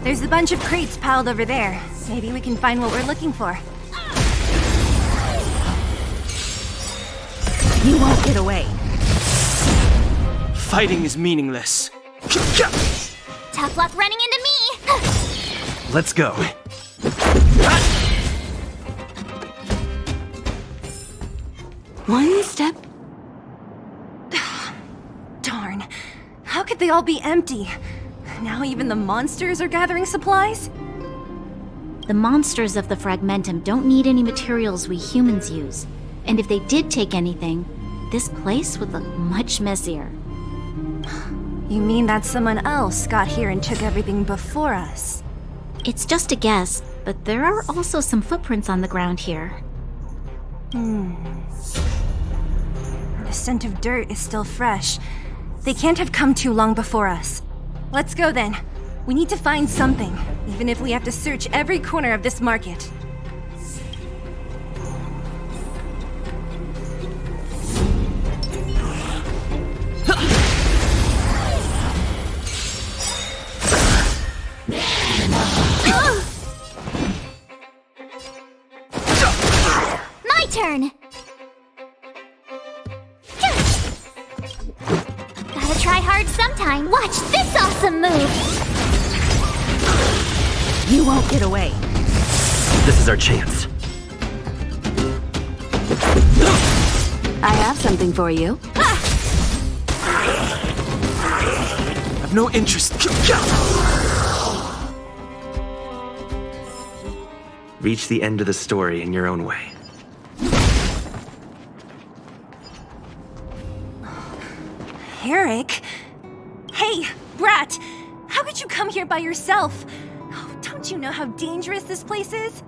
There's a bunch of crates piled over there. Maybe we can find what we're looking for. You won't get away. Fighting is meaningless. Tough luck running into me! Let's go. One step. Darn. How could they all be empty? Now even the monsters are gathering supplies? The monsters of the Fragmentum don't need any materials we humans use. And if they did take anything, this place would look much messier. You mean that someone else got here and took everything before us? It's just a guess, but there are also some footprints on the ground here. The scent of dirt is still fresh. They can't have come too long before us. Let's go then. We need to find something, even if we have to search every corner of this market. My turn! Gotta try hard sometime. Watch this awesome move! You won't get away. This is our chance. I have something for you. I've no interest. Reach the end of the story in your own way. Eric? Hey, Brat! How could you come here by yourself? Oh, don't you know how dangerous this place is?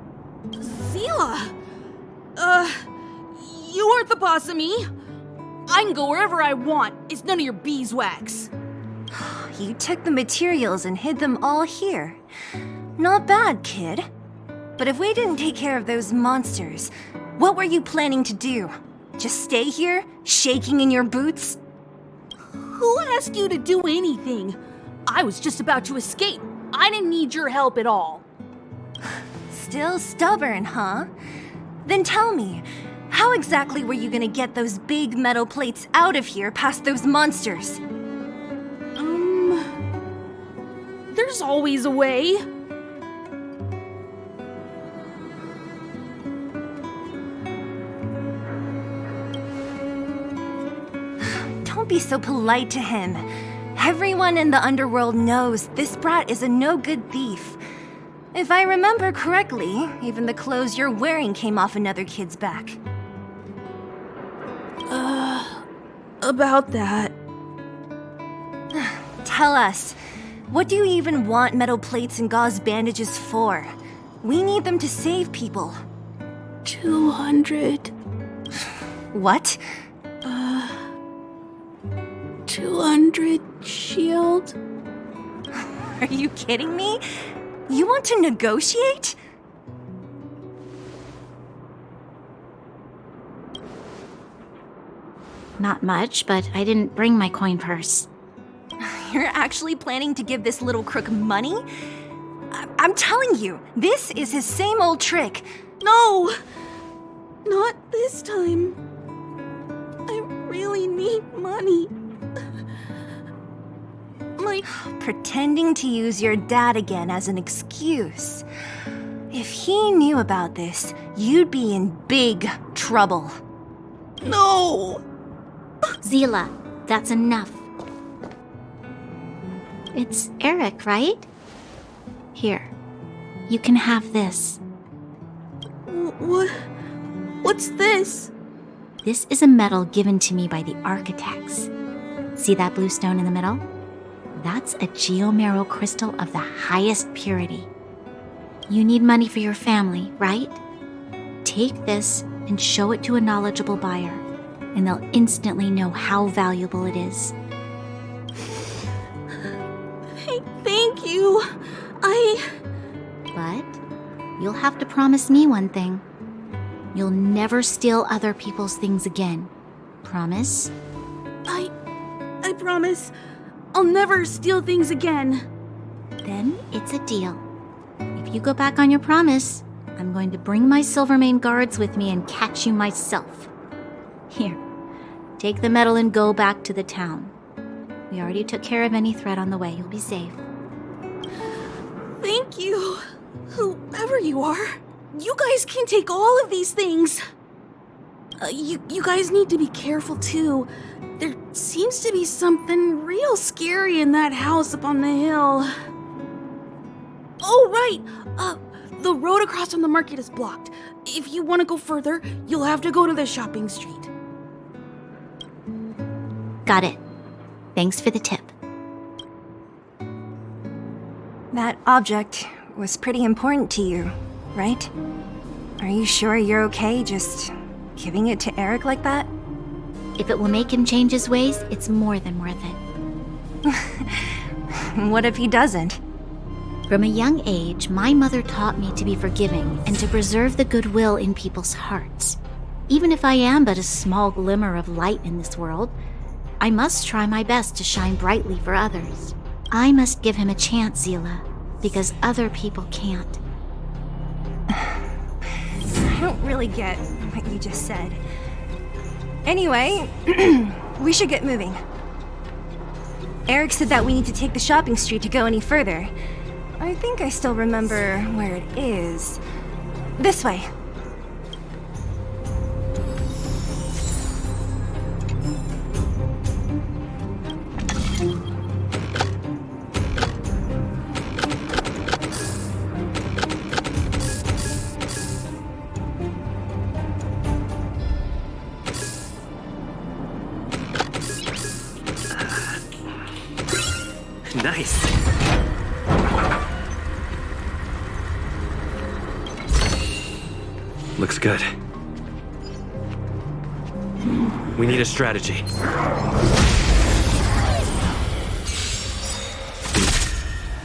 Zila! You aren't the boss of me. I can go wherever I want. It's none of your beeswax. You took the materials and hid them all here. Not bad, kid. But if we didn't take care of those monsters, what were you planning to do? Just stay here, shaking in your boots? Who asked you to do anything? I was just about to escape. I didn't need your help at all. Still stubborn, huh? Then tell me, how exactly were you gonna get those big metal plates out of here past those monsters? There's always a way. Don't be so polite to him. Everyone in the underworld knows this brat is a no-good thief. If I remember correctly, even the clothes you're wearing came off another kid's back. About that. Tell us, what do you even want metal plates and gauze bandages for? We need them to save people. 200. What? 200 shield. Are you kidding me? You want to negotiate? Not much, but I didn't bring my coin purse. You're actually planning to give this little crook money? I'm telling you, this is his same old trick. No! Not this time. I really need money. Pretending to use your dad again as an excuse. If he knew about this, you'd be in big trouble. No! Zila, that's enough. It's Eric, right? Here, you can have this. What's this? This is a medal given to me by the architects. See that blue stone in the middle? That's a geomarrow crystal of the highest purity. You need money for your family, right? Take this and show it to a knowledgeable buyer, and they'll instantly know how valuable it is. Thank you. But you'll have to promise me one thing. You'll never steal other people's things again. Promise? I promise. I'll never steal things again. Then it's a deal. If you go back on your promise, I'm going to bring my Silvermane guards with me and catch you myself. Here, take the medal and go back to the town. We already took care of any threat on the way. You'll be safe. Thank you. Whoever you are, you guys can take all of these things. You guys need to be careful too. There seems to be something real scary in that house up on the hill. Oh, right! The road across from the market is blocked. If you want to go further, you'll have to go to the shopping street. Got it. Thanks for the tip. That object was pretty important to you, right? Are you sure you're okay just giving it to Eric like that? If it will make him change his ways, it's more than worth it. What if he doesn't? From a young age, my mother taught me to be forgiving and to preserve the goodwill in people's hearts. Even if I am but a small glimmer of light in this world, I must try my best to shine brightly for others. I must give him a chance, Zila, because other people can't. I don't really get what you just said. Anyway, we should get moving. Eric said that we need to take the shopping street to go any further. I think I still remember where it is. This way. Nice. Looks good. We need a strategy.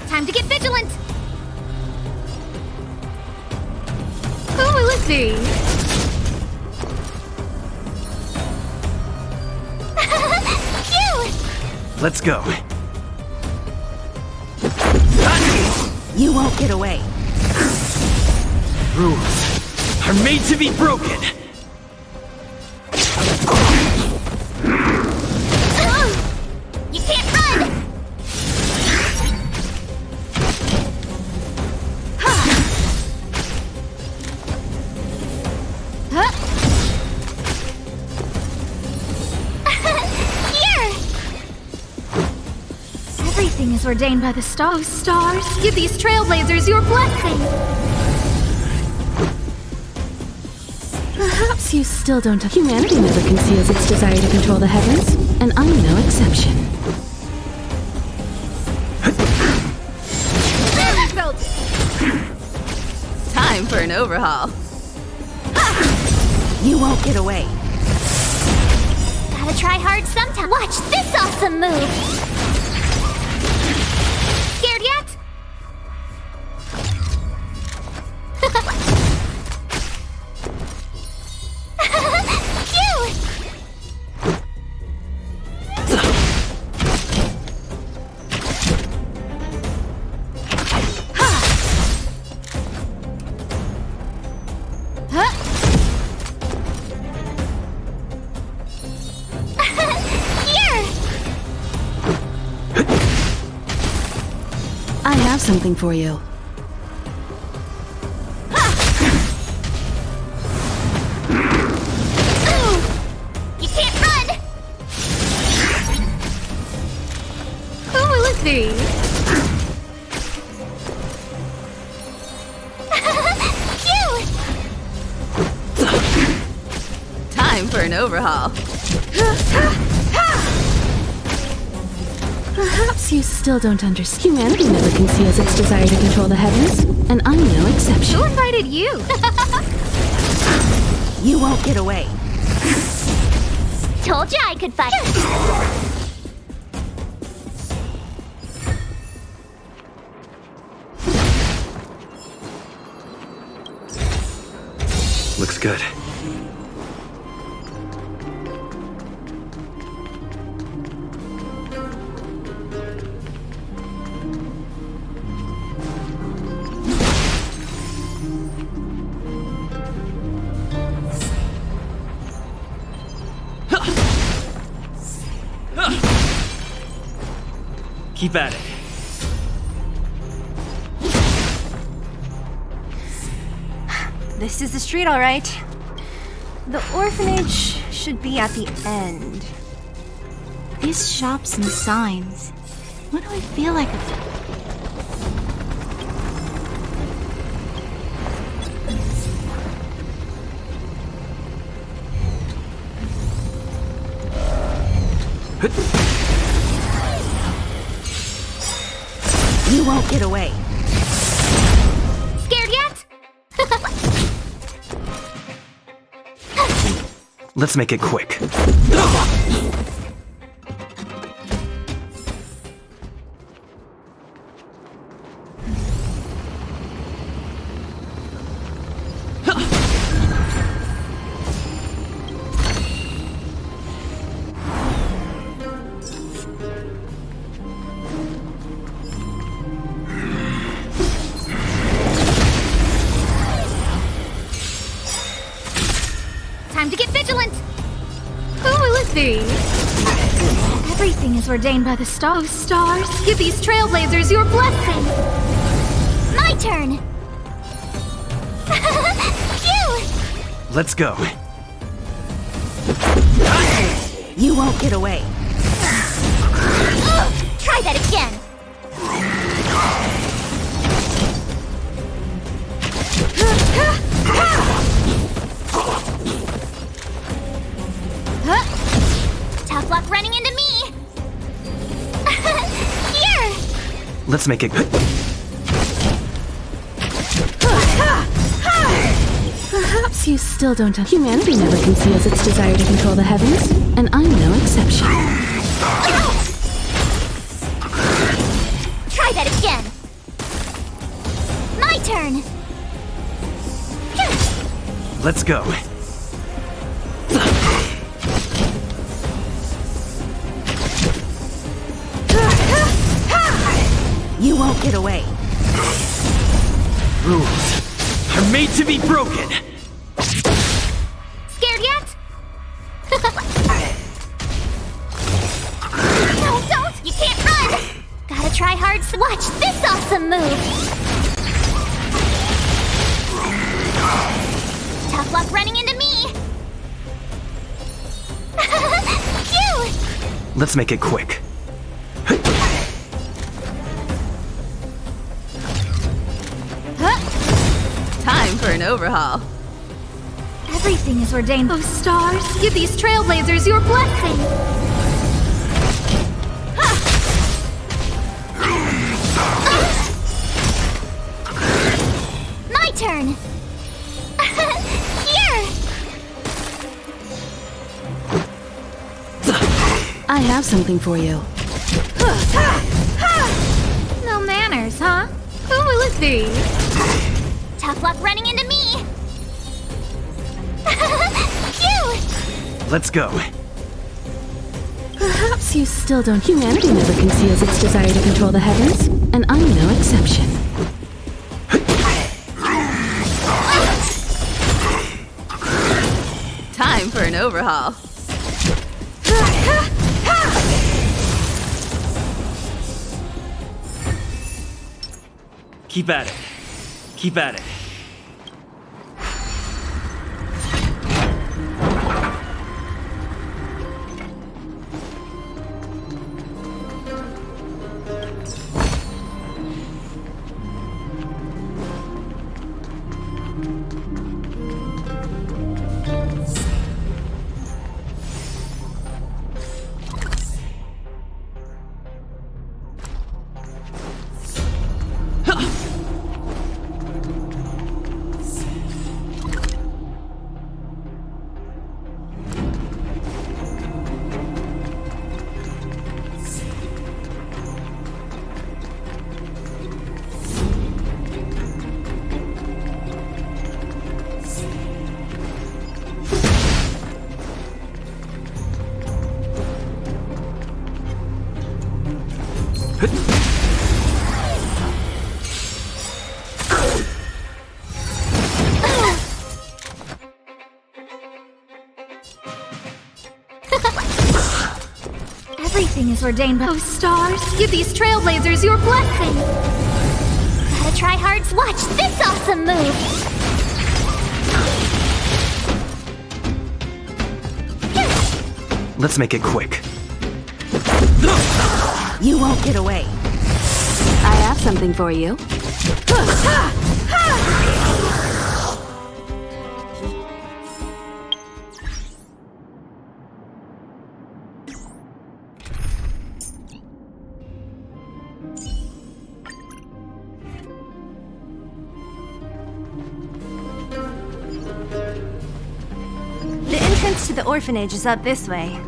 Time to get vigilant! Oh, let's see. Phew! Let's go. You won't get away. Rules are made to be broken. You can't run! Here! Everything is ordained by the stars. Stars, give these trailblazers your blessing! Perhaps you still don't have. Humanity never conceals its desire to control the heavens, and I'm no exception. Time for an overhaul. You won't get away. Gotta try hard sometime. Watch this awesome move! Scared yet? I have something for you. You can't run! Oh, let's see. Phew! Time for an overhaul. Perhaps you still don't understand. Humanity never conceals its desire to control the heavens, and I'm no exception. Who invited you? You won't get away. Told you I could fight. Looks good. Keep at it. This is the street, all right. The orphanage should be at the end. These shops and signs. What do I feel like? You won't get away. Scared yet? Let's make it quick. Time to get vigilant! Oh, let's see. Everything is ordained by the stars. Stars, give these trailblazers your blessing! My turn! Phew! Let's go. You won't get away. Try that again! Tough luck running into me! Here! Let's make it. Perhaps you still don't. Humanity never conceals its desire to control the heavens, and I'm no exception. Try that again. My turn. Let's go. You won't get away. Rules are made to be broken. Scared yet? No, don't! You can't run! Gotta try hard. Watch this awesome move! Tough luck running into me! Phew! Let's make it quick. Time for an overhaul. Everything is ordained. Oh, stars, give these trailblazers your blessing. My turn! Here! I have something for you. No manners, huh? Who will it be? Tough luck running into me! Phew! Let's go. Perhaps you still don't. Humanity never conceals its desire to control the heavens, and I'm no exception. Time for an overhaul. Keep at it. Keep at it. Everything is ordained. Oh, stars, give these trailblazers your blessing. Gotta try hard. Watch this awesome move! Let's make it quick. You won't get away. I have something for you. The entrance to the orphanage is up this way.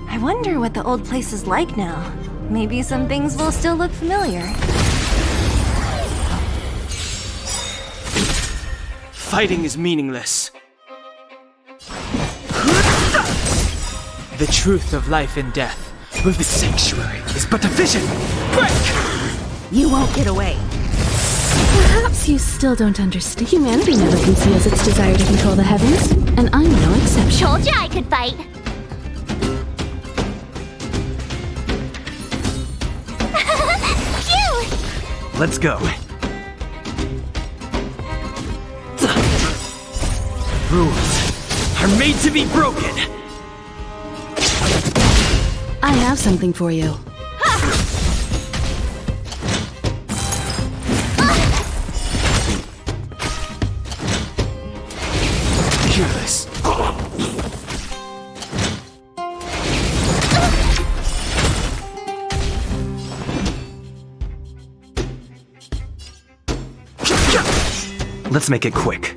I wonder what the old place is like now. Maybe some things will still look familiar. Fighting is meaningless. The truth of life and death with the sanctuary is but a vision. Break! You won't get away. Perhaps you still don't understand. Humanity never conceals its desire to control the heavens, and I'm no exception. Told ya I could fight! Phew! Let's go. Rules are made to be broken. I have something for you. Careless. Let's make it quick.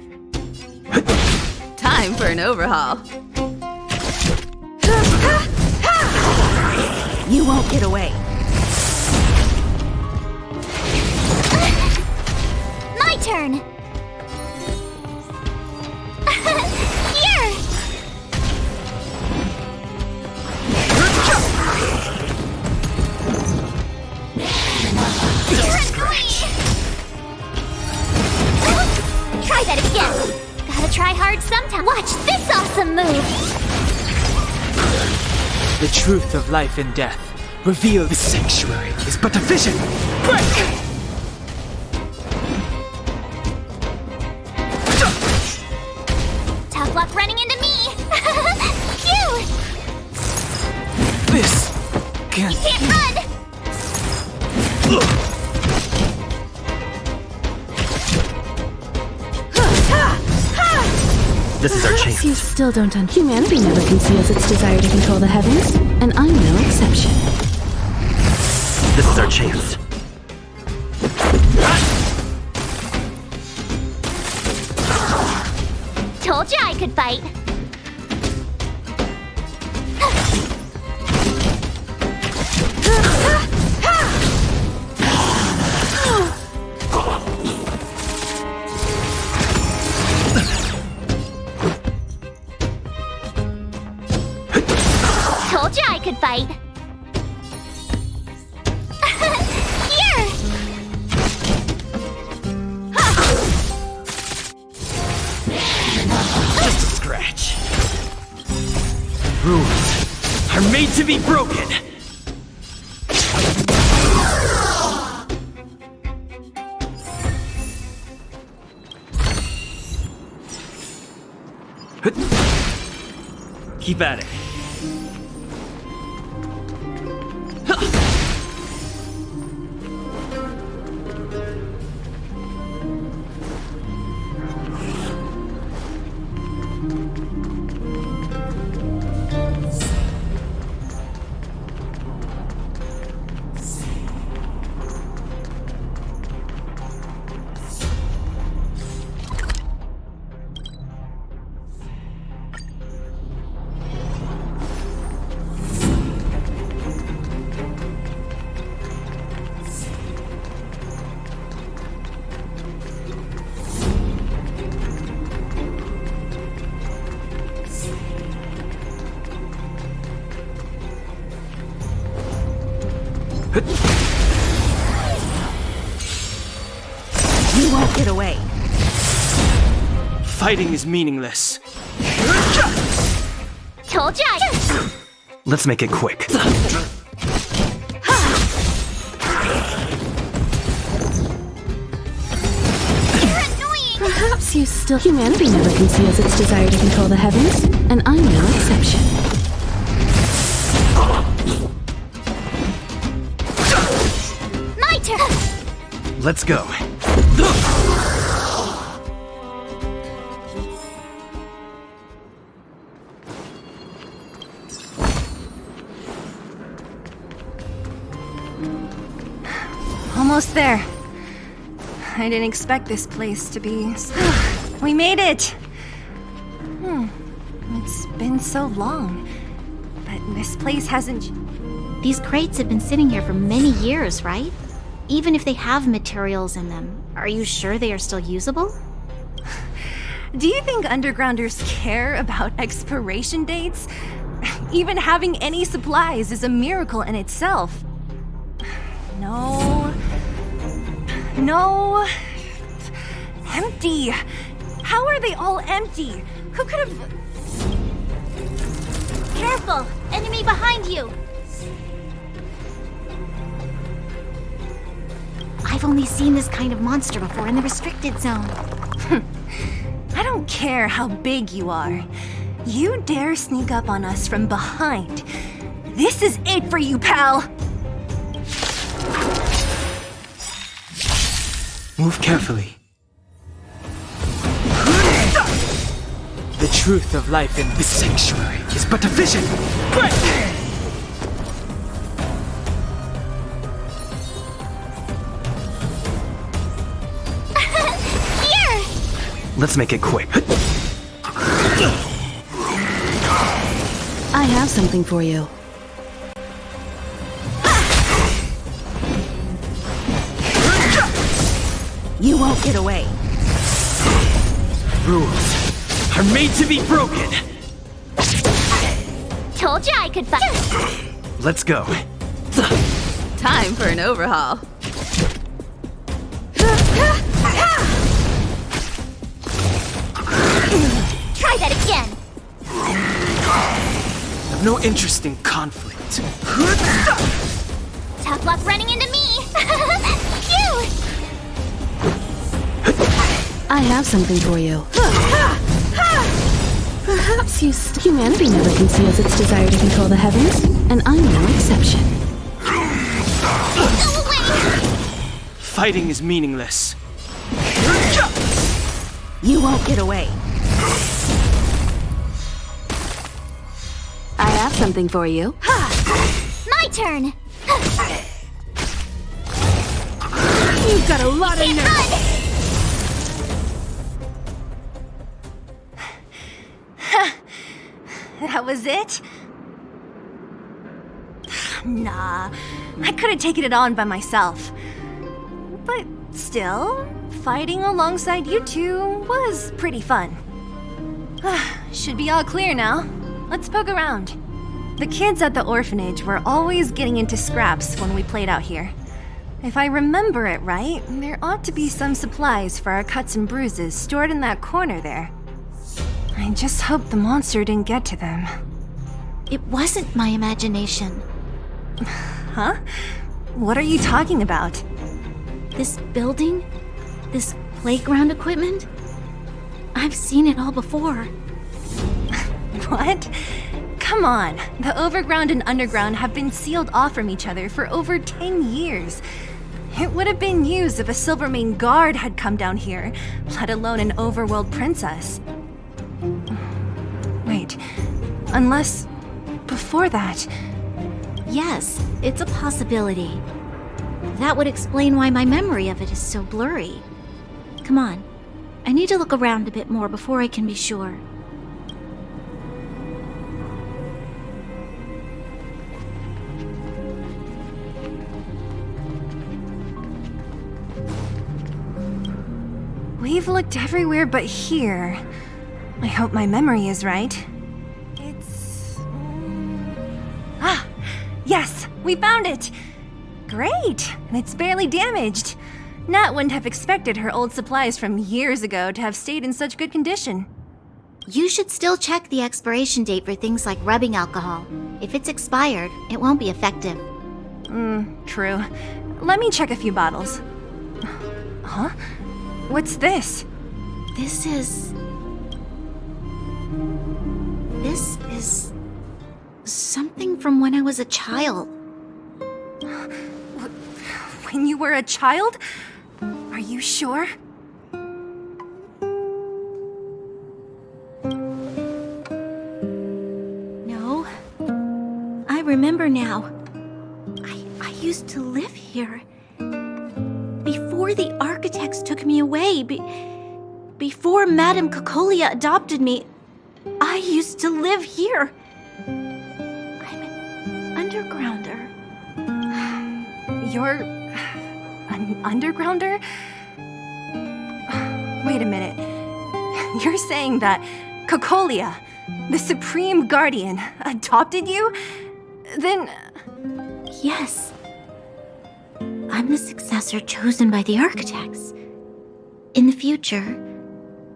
Time for an overhaul. You won't get away. My turn! Here! Try that again! Gotta try hard sometime. Watch this awesome move! The truth of life and death. Reveal the sanctuary is but a vision. Break! Tough luck running into me! Phew! This can't. You can't run! This is our Perhaps chance. you still don't understand. Humanity never conceals its desire to control the heavens, and I'm no exception. This is our chance. Told you I could fight. Told you I could fight. Here! Just a scratch. Rules are made to be broken. Keep at it. You won't get away. Fighting is meaningless. Told you I... Let's make it quick. Perhaps you still. Humanity never conceals its desire to control the heavens, and I'm no exception. My turn! Let's go. Almost there. I didn't expect this place to be... We made it! It's been so long. But this place hasn't... These crates have been sitting here for many years, right? Even if they have materials in them, are you sure they are still usable? Do you think undergrounders care about expiration dates? Even having any supplies is a miracle in itself. No. Empty. How are they all empty? Who could have... Careful! Enemy behind you! I've only seen this kind of monster before in the restricted zone. I don't care how big you are. You dare sneak up on us from behind. This is it for you, pal! Move carefully. The truth of life in this sanctuary is but a vision. Break! Here! Let's make it quick. I have something for you. You won't get away. Rules are made to be broken. Told you I could fight. Let's go. Time for an overhaul. Try that again. I've no interest in conflict. Tough luck running into me. Phew! I have something for you. Perhaps humanity never conceals its desire to control the heavens, and I'm no exception. Go away! Fighting is meaningless. You won't get away. I have something for you. My turn. You've got a lot of nerve. That was it? Nah, I could have taken it on by myself. But still, fighting alongside you two was pretty fun. Should be all clear now. Let's poke around. The kids at the orphanage were always getting into scraps when we played out here. If I remember it right, there ought to be some supplies for our cuts and bruises stored in that corner there. I just hope the monster didn't get to them. It wasn't my imagination. Huh? What are you talking about? This building? This playground equipment? I've seen it all before. What? Come on. The overground and underground have been sealed off from each other for over 10 years. It would have been used if a Silvermane guard had come down here, let alone an overworld princess. Wait, unless before that... Yes, it's a possibility. That would explain why my memory of it is so blurry. Come on, I need to look around a bit more before I can be sure. We've looked everywhere but here. I hope my memory is right. It's... Yes! We found it! Great! And it's barely damaged. Nat wouldn't have expected her old supplies from years ago to have stayed in such good condition. You should still check the expiration date for things like rubbing alcohol. If it's expired, it won't be effective. True. Let me check a few bottles. Huh? What's this? This is something from when I was a child. When you were a child? Are you sure? No. I remember now. I used to live here. Before the architects took me away, before Madame Cocolia adopted me, I used to live here. I'm an undergrounder. You're... an undergrounder? Wait a minute. You're saying that Cocolia, the Supreme Guardian, adopted you? Then... Yes. I'm the successor chosen by the architects. In the future,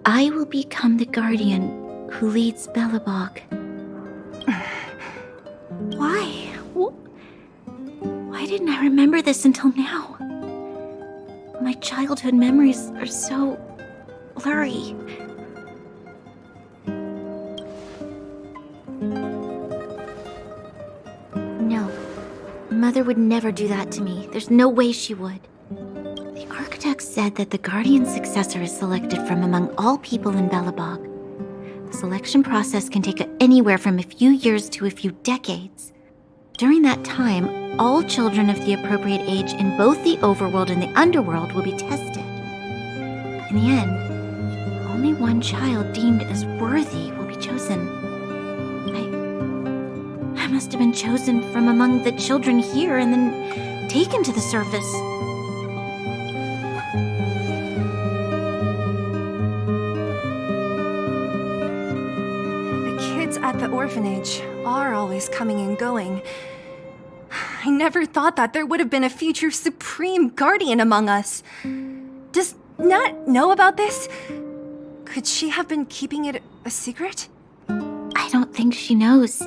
I will become the guardian who leads Belobog. Why? Why didn't I remember this until now? My childhood memories are so blurry. No. Mother would never do that to me. There's no way she would. The architect said that the guardian successor is selected from among all people in Belobog. The selection process can take anywhere from a few years to a few decades. During that time, all children of the appropriate age in both the overworld and the underworld will be tested. In the end, Only one child deemed as worthy will be chosen. I must have been chosen from among the children here and then taken to the surface. The kids at the orphanage are always coming and going. I never thought that there would have been a future Supreme Guardian among us. Does Nat know about this? Could she have been keeping it a secret? I don't think she knows.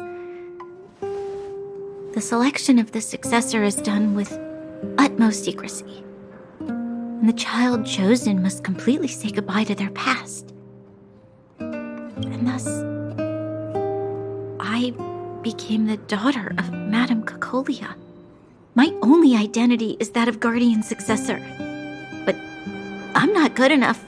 The selection of the successor is done with utmost secrecy. And the child chosen must completely say goodbye to their past. And thus, I became the daughter of Madame Cocolia. My only identity is that of guardian successor. But I'm not good enough.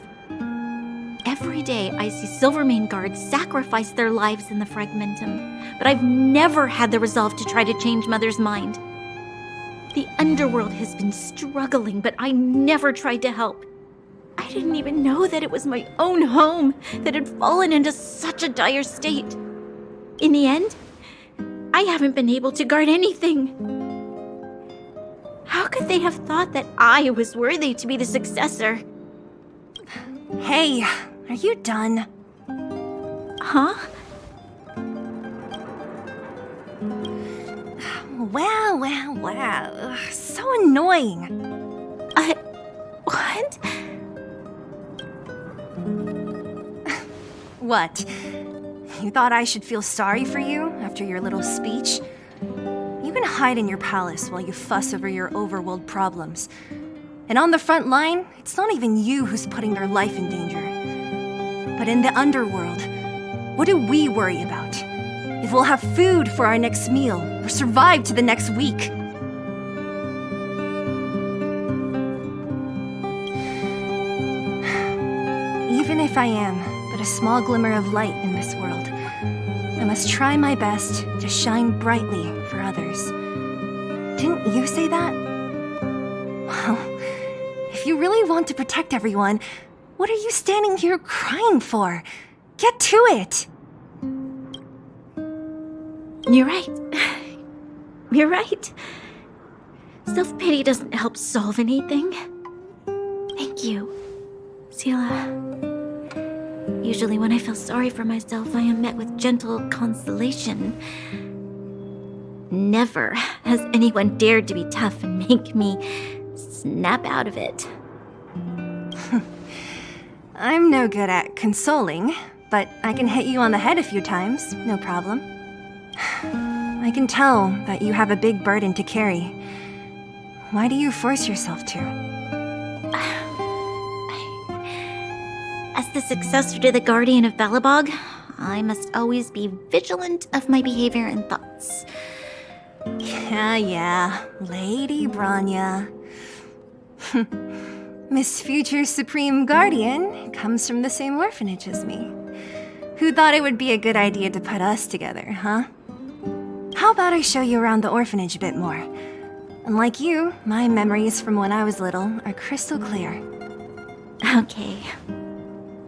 Every day I see Silvermane guards sacrifice their lives in the Fragmentum, but I've never had the resolve to try to change Mother's mind. The underworld has been struggling, but I never tried to help. I didn't even know that it was my own home that had fallen into such a dire state. In the end, I haven't been able to guard anything. How could they have thought that I was worthy to be the successor? Hey, are you done? Huh? Wow. So annoying. What? What? You thought I should feel sorry for you after your little speech? You can hide in your palace while you fuss over your overworld problems. And on the front line, it's not even you who's putting their life in danger. But in the underworld, what do we worry about? If we'll have food for our next meal, or survive to the next week. Even if I am but a small glimmer of light in this world, I must try my best to shine brightly for others. Didn't you say that? Well, if you really want to protect everyone, what are you standing here crying for? Get to it! You're right. You're right. Self-pity doesn't help solve anything. Thank you, Sela. Usually when I feel sorry for myself, I am met with gentle consolation. Never has anyone dared to be tough and make me snap out of it. I'm no good at consoling, but I can hit you on the head a few times, no problem. I can tell that you have a big burden to carry. Why do you force yourself to? As the successor to the Guardian of Belobog, I must always be vigilant of my behavior and thoughts. Yeah, Lady Branya. Miss Future Supreme Guardian comes from the same orphanage as me. Who thought it would be a good idea to put us together, huh? How about I show you around the orphanage a bit more? Unlike you, my memories from when I was little are crystal clear. Okay.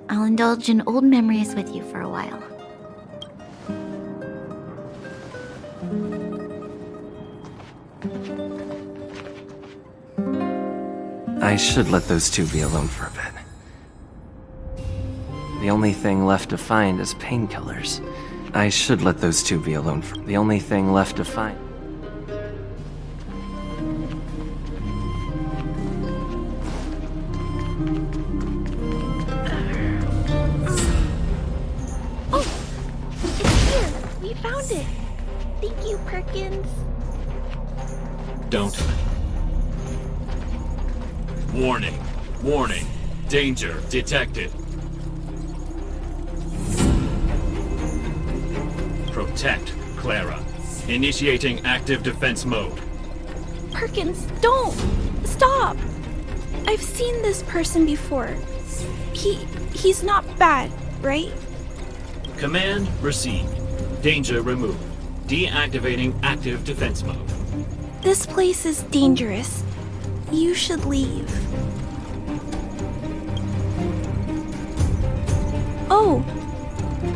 I'll indulge in old memories with you for a while. I should let those two be alone for a bit. The only thing left to find is painkillers. I should let those two be alone for the only thing left to find. Oh! It's here! We found it! Thank you, Perkins. Don't. Warning. Warning. Danger detected. Protect Clara. Initiating active defense mode. Perkins, don't! Stop! I've seen this person before. He's not bad, right? Command received. Danger removed. Deactivating active defense mode. This place is dangerous. You should leave. Oh,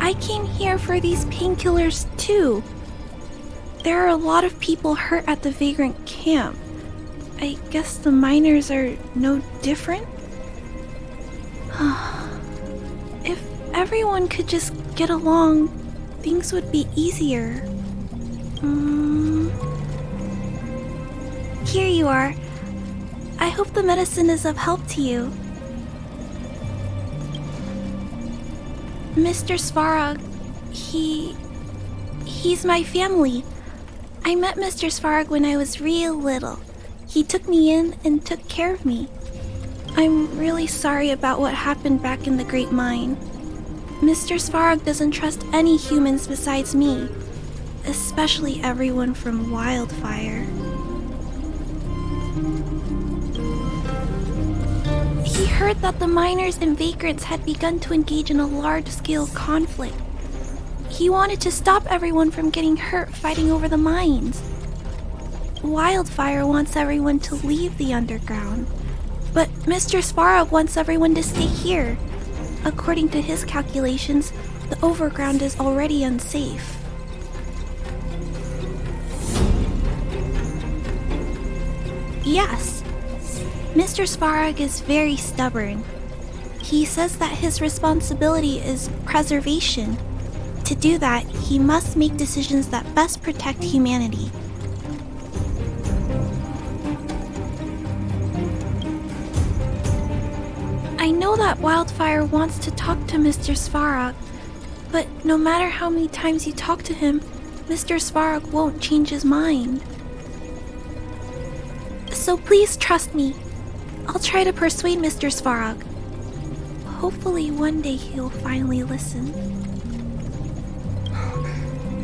I came here for these painkillers too. There are a lot of people hurt at the Vagrant camp. I guess the miners are no different? If everyone could just get along, things would be easier. Here you are. I hope the medicine is of help to you. Mr. Svarog, he's my family. I met Mr. Svarog when I was real little. He took me in and took care of me. I'm really sorry about what happened back in the Great Mine. Mr. Svarog doesn't trust any humans besides me, especially everyone from Wildfire. He heard that the miners and vagrants had begun to engage in a large-scale conflict. He wanted to stop everyone from getting hurt fighting over the mines. Wildfire wants everyone to leave the underground, but Mr. Svarog wants everyone to stay here. According to his calculations, the overground is already unsafe. Yes, Mr. Svarog is very stubborn. He says that his responsibility is preservation. To do that, he must make decisions that best protect humanity. I know that Wildfire wants to talk to Mr. Svarog, but no matter how many times you talk to him, Mr. Svarog won't change his mind. So please trust me. I'll try to persuade Mr. Svarog. Hopefully one day he'll finally listen.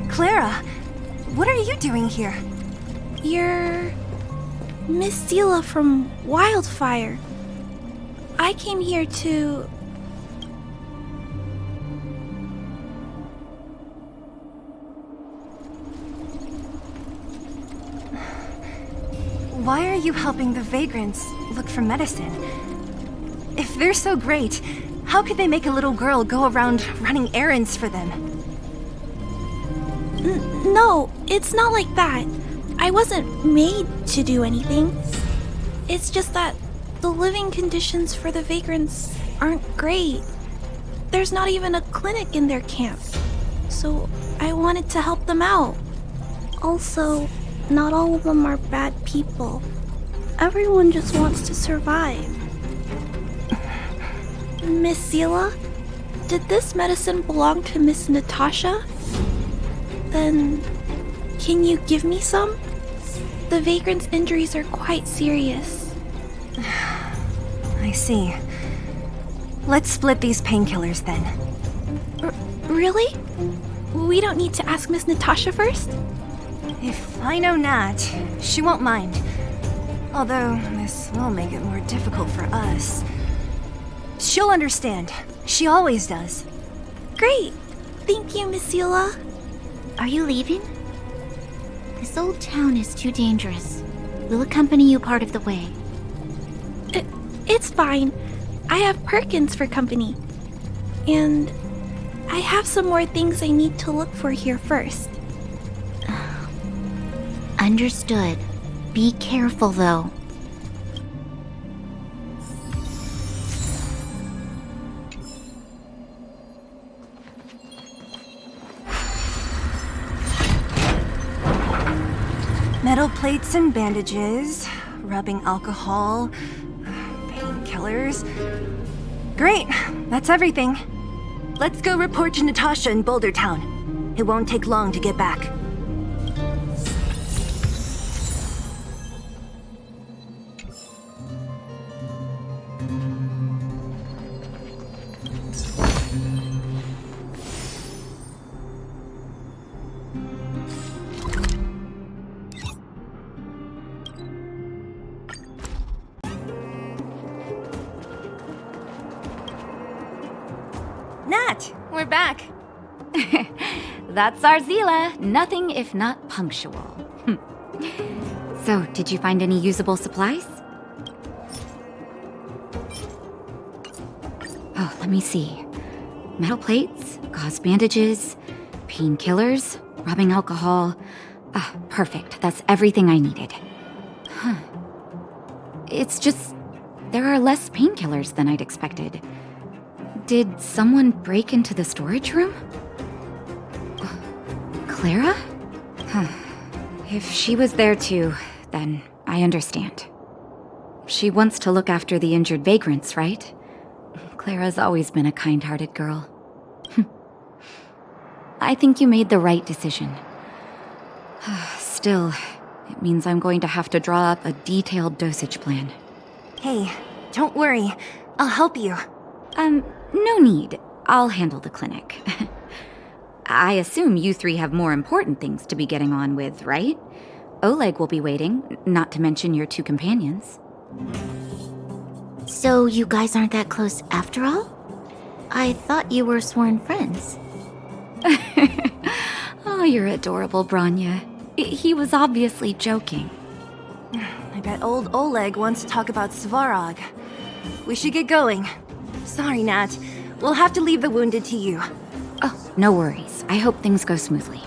Clara, what are you doing here? You're Miss Sela from Wildfire. I came here to... Why are you helping the vagrants look for medicine? If they're so great, how could they make a little girl go around running errands for them? No, it's not like that. I wasn't made to do anything. It's just that the living conditions for the vagrants aren't great. There's not even a clinic in their camp. So I wanted to help them out. Also, not all of them are bad people. Everyone just wants to survive. Miss Sela, did this medicine belong to Miss Natasha? Then, can you give me some? The vagrants' injuries are quite serious. I see. Let's split these painkillers then. Really? We don't need to ask Miss Natasha first? If I know Nat, she won't mind. Although, this will make it more difficult for us. She'll understand. She always does. Great! Thank you, Miss Sela. Are you leaving? This old town is too dangerous. We'll accompany you part of the way. It's fine. I have Perkins for company. And I have some more things I need to look for here first. Understood. Be careful, though. Metal plates and bandages, rubbing alcohol, painkillers. Great, that's everything. Let's go report to Natasha in Boulder Town. It won't take long to get back. Nat, we're back. That's our Zila. Nothing if not punctual. So, did you find any usable supplies? Oh, let me see. Metal plates, gauze bandages, painkillers, rubbing alcohol. Perfect. That's everything I needed. Huh. It's just, there are less painkillers than I'd expected. Did someone break into the storage room? Clara? Huh. If she was there too, then I understand. She wants to look after the injured vagrants, right? Clara's always been a kind-hearted girl. I think you made the right decision. Still, it means I'm going to have to draw up a detailed dosage plan. Hey, don't worry. I'll help you. No need. I'll handle the clinic. I assume you three have more important things to be getting on with, right? Oleg will be waiting, not to mention your two companions. So you guys aren't that close after all? I thought you were sworn friends. Oh, you're adorable, Branya. He was obviously joking. I bet old Oleg wants to talk about Svarog. We should get going. Sorry, Nat. We'll have to leave the wounded to you. Oh, no worries. I hope things go smoothly.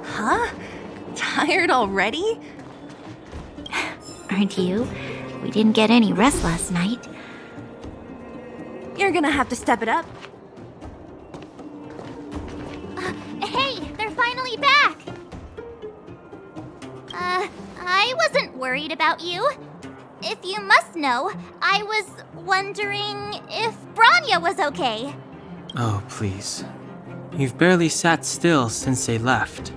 Huh? Tired already? Aren't you? We didn't get any rest last night. You're gonna have to step it up. Hey, they're finally back! I wasn't worried about you. If you must know, I was wondering if Branya was okay. Oh, please. You've barely sat still since they left.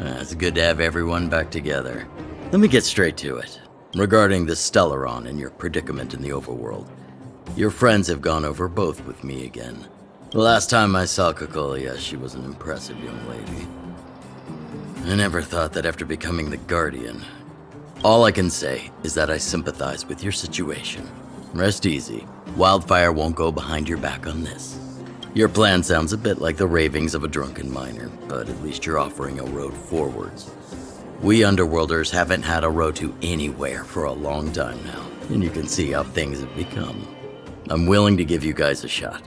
It's good to have everyone back together. Let me get straight to it. Regarding the Stellaron and your predicament in the overworld, your friends have gone over both with me again. The last time I saw Kokolia, she was an impressive young lady. I never thought that after becoming the Guardian. All I can say is that I sympathize with your situation. Rest easy. Wildfire won't go behind your back on this. Your plan sounds a bit like the ravings of a drunken miner, but at least you're offering a road forwards. We Underworlders haven't had a road to anywhere for a long time now, and you can see how things have become. I'm willing to give you guys a shot.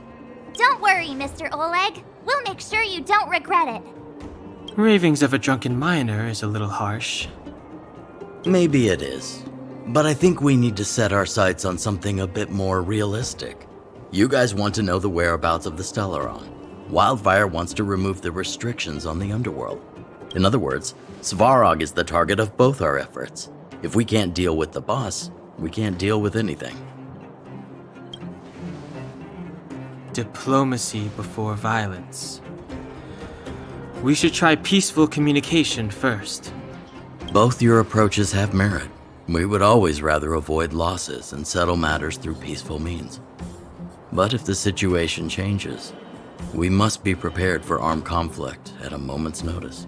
Don't worry, Mr. Oleg. We'll make sure you don't regret it. Ravings of a drunken miner is a little harsh. Maybe it is, but I think we need to set our sights on something a bit more realistic. You guys want to know the whereabouts of the Stellaron. Wildfire wants to remove the restrictions on the Underworld. In other words, Svarog is the target of both our efforts. If we can't deal with the boss, we can't deal with anything. Diplomacy before violence. We should try peaceful communication first. Both your approaches have merit. We would always rather avoid losses and settle matters through peaceful means. But if the situation changes, we must be prepared for armed conflict at a moment's notice.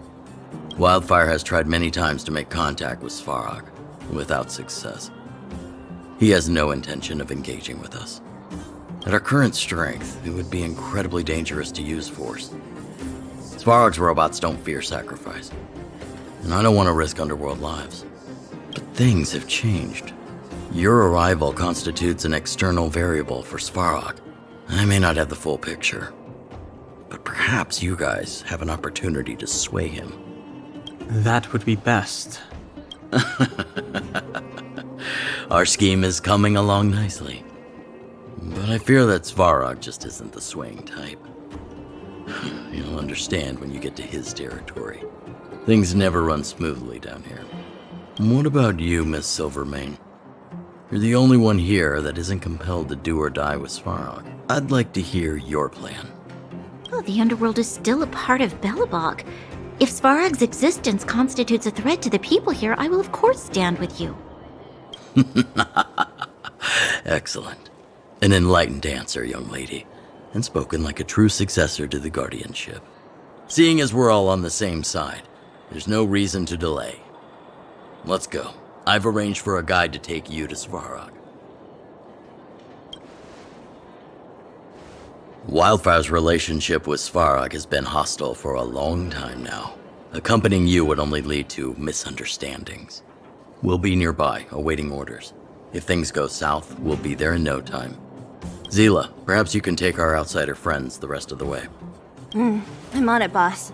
Wildfire has tried many times to make contact with Svarog, without success. He has no intention of engaging with us. At our current strength, it would be incredibly dangerous to use force. Svarog's robots don't fear sacrifice, and I don't want to risk Underworld lives. But things have changed. Your arrival constitutes an external variable for Svarog. I may not have the full picture, but perhaps you guys have an opportunity to sway him. That would be best. Our scheme is coming along nicely. But I fear that Svarog just isn't the swaying type. You'll understand when you get to his territory. Things never run smoothly down here. And what about you, Miss Silvermane? You're the only one here that isn't compelled to do or die with Svarog. I'd like to hear your plan. Oh, the Underworld is still a part of Belobog. If Svarog's existence constitutes a threat to the people here, I will of course stand with you. Excellent. An enlightened answer, young lady, and spoken like a true successor to the guardianship. Seeing as we're all on the same side, there's no reason to delay. Let's go. I've arranged for a guide to take you to Svarog. Wildfire's relationship with Svarog has been hostile for a long time now. Accompanying you would only lead to misunderstandings. We'll be nearby, awaiting orders. If things go south, we'll be there in no time. Zila, perhaps you can take our outsider friends the rest of the way. I'm on it, boss.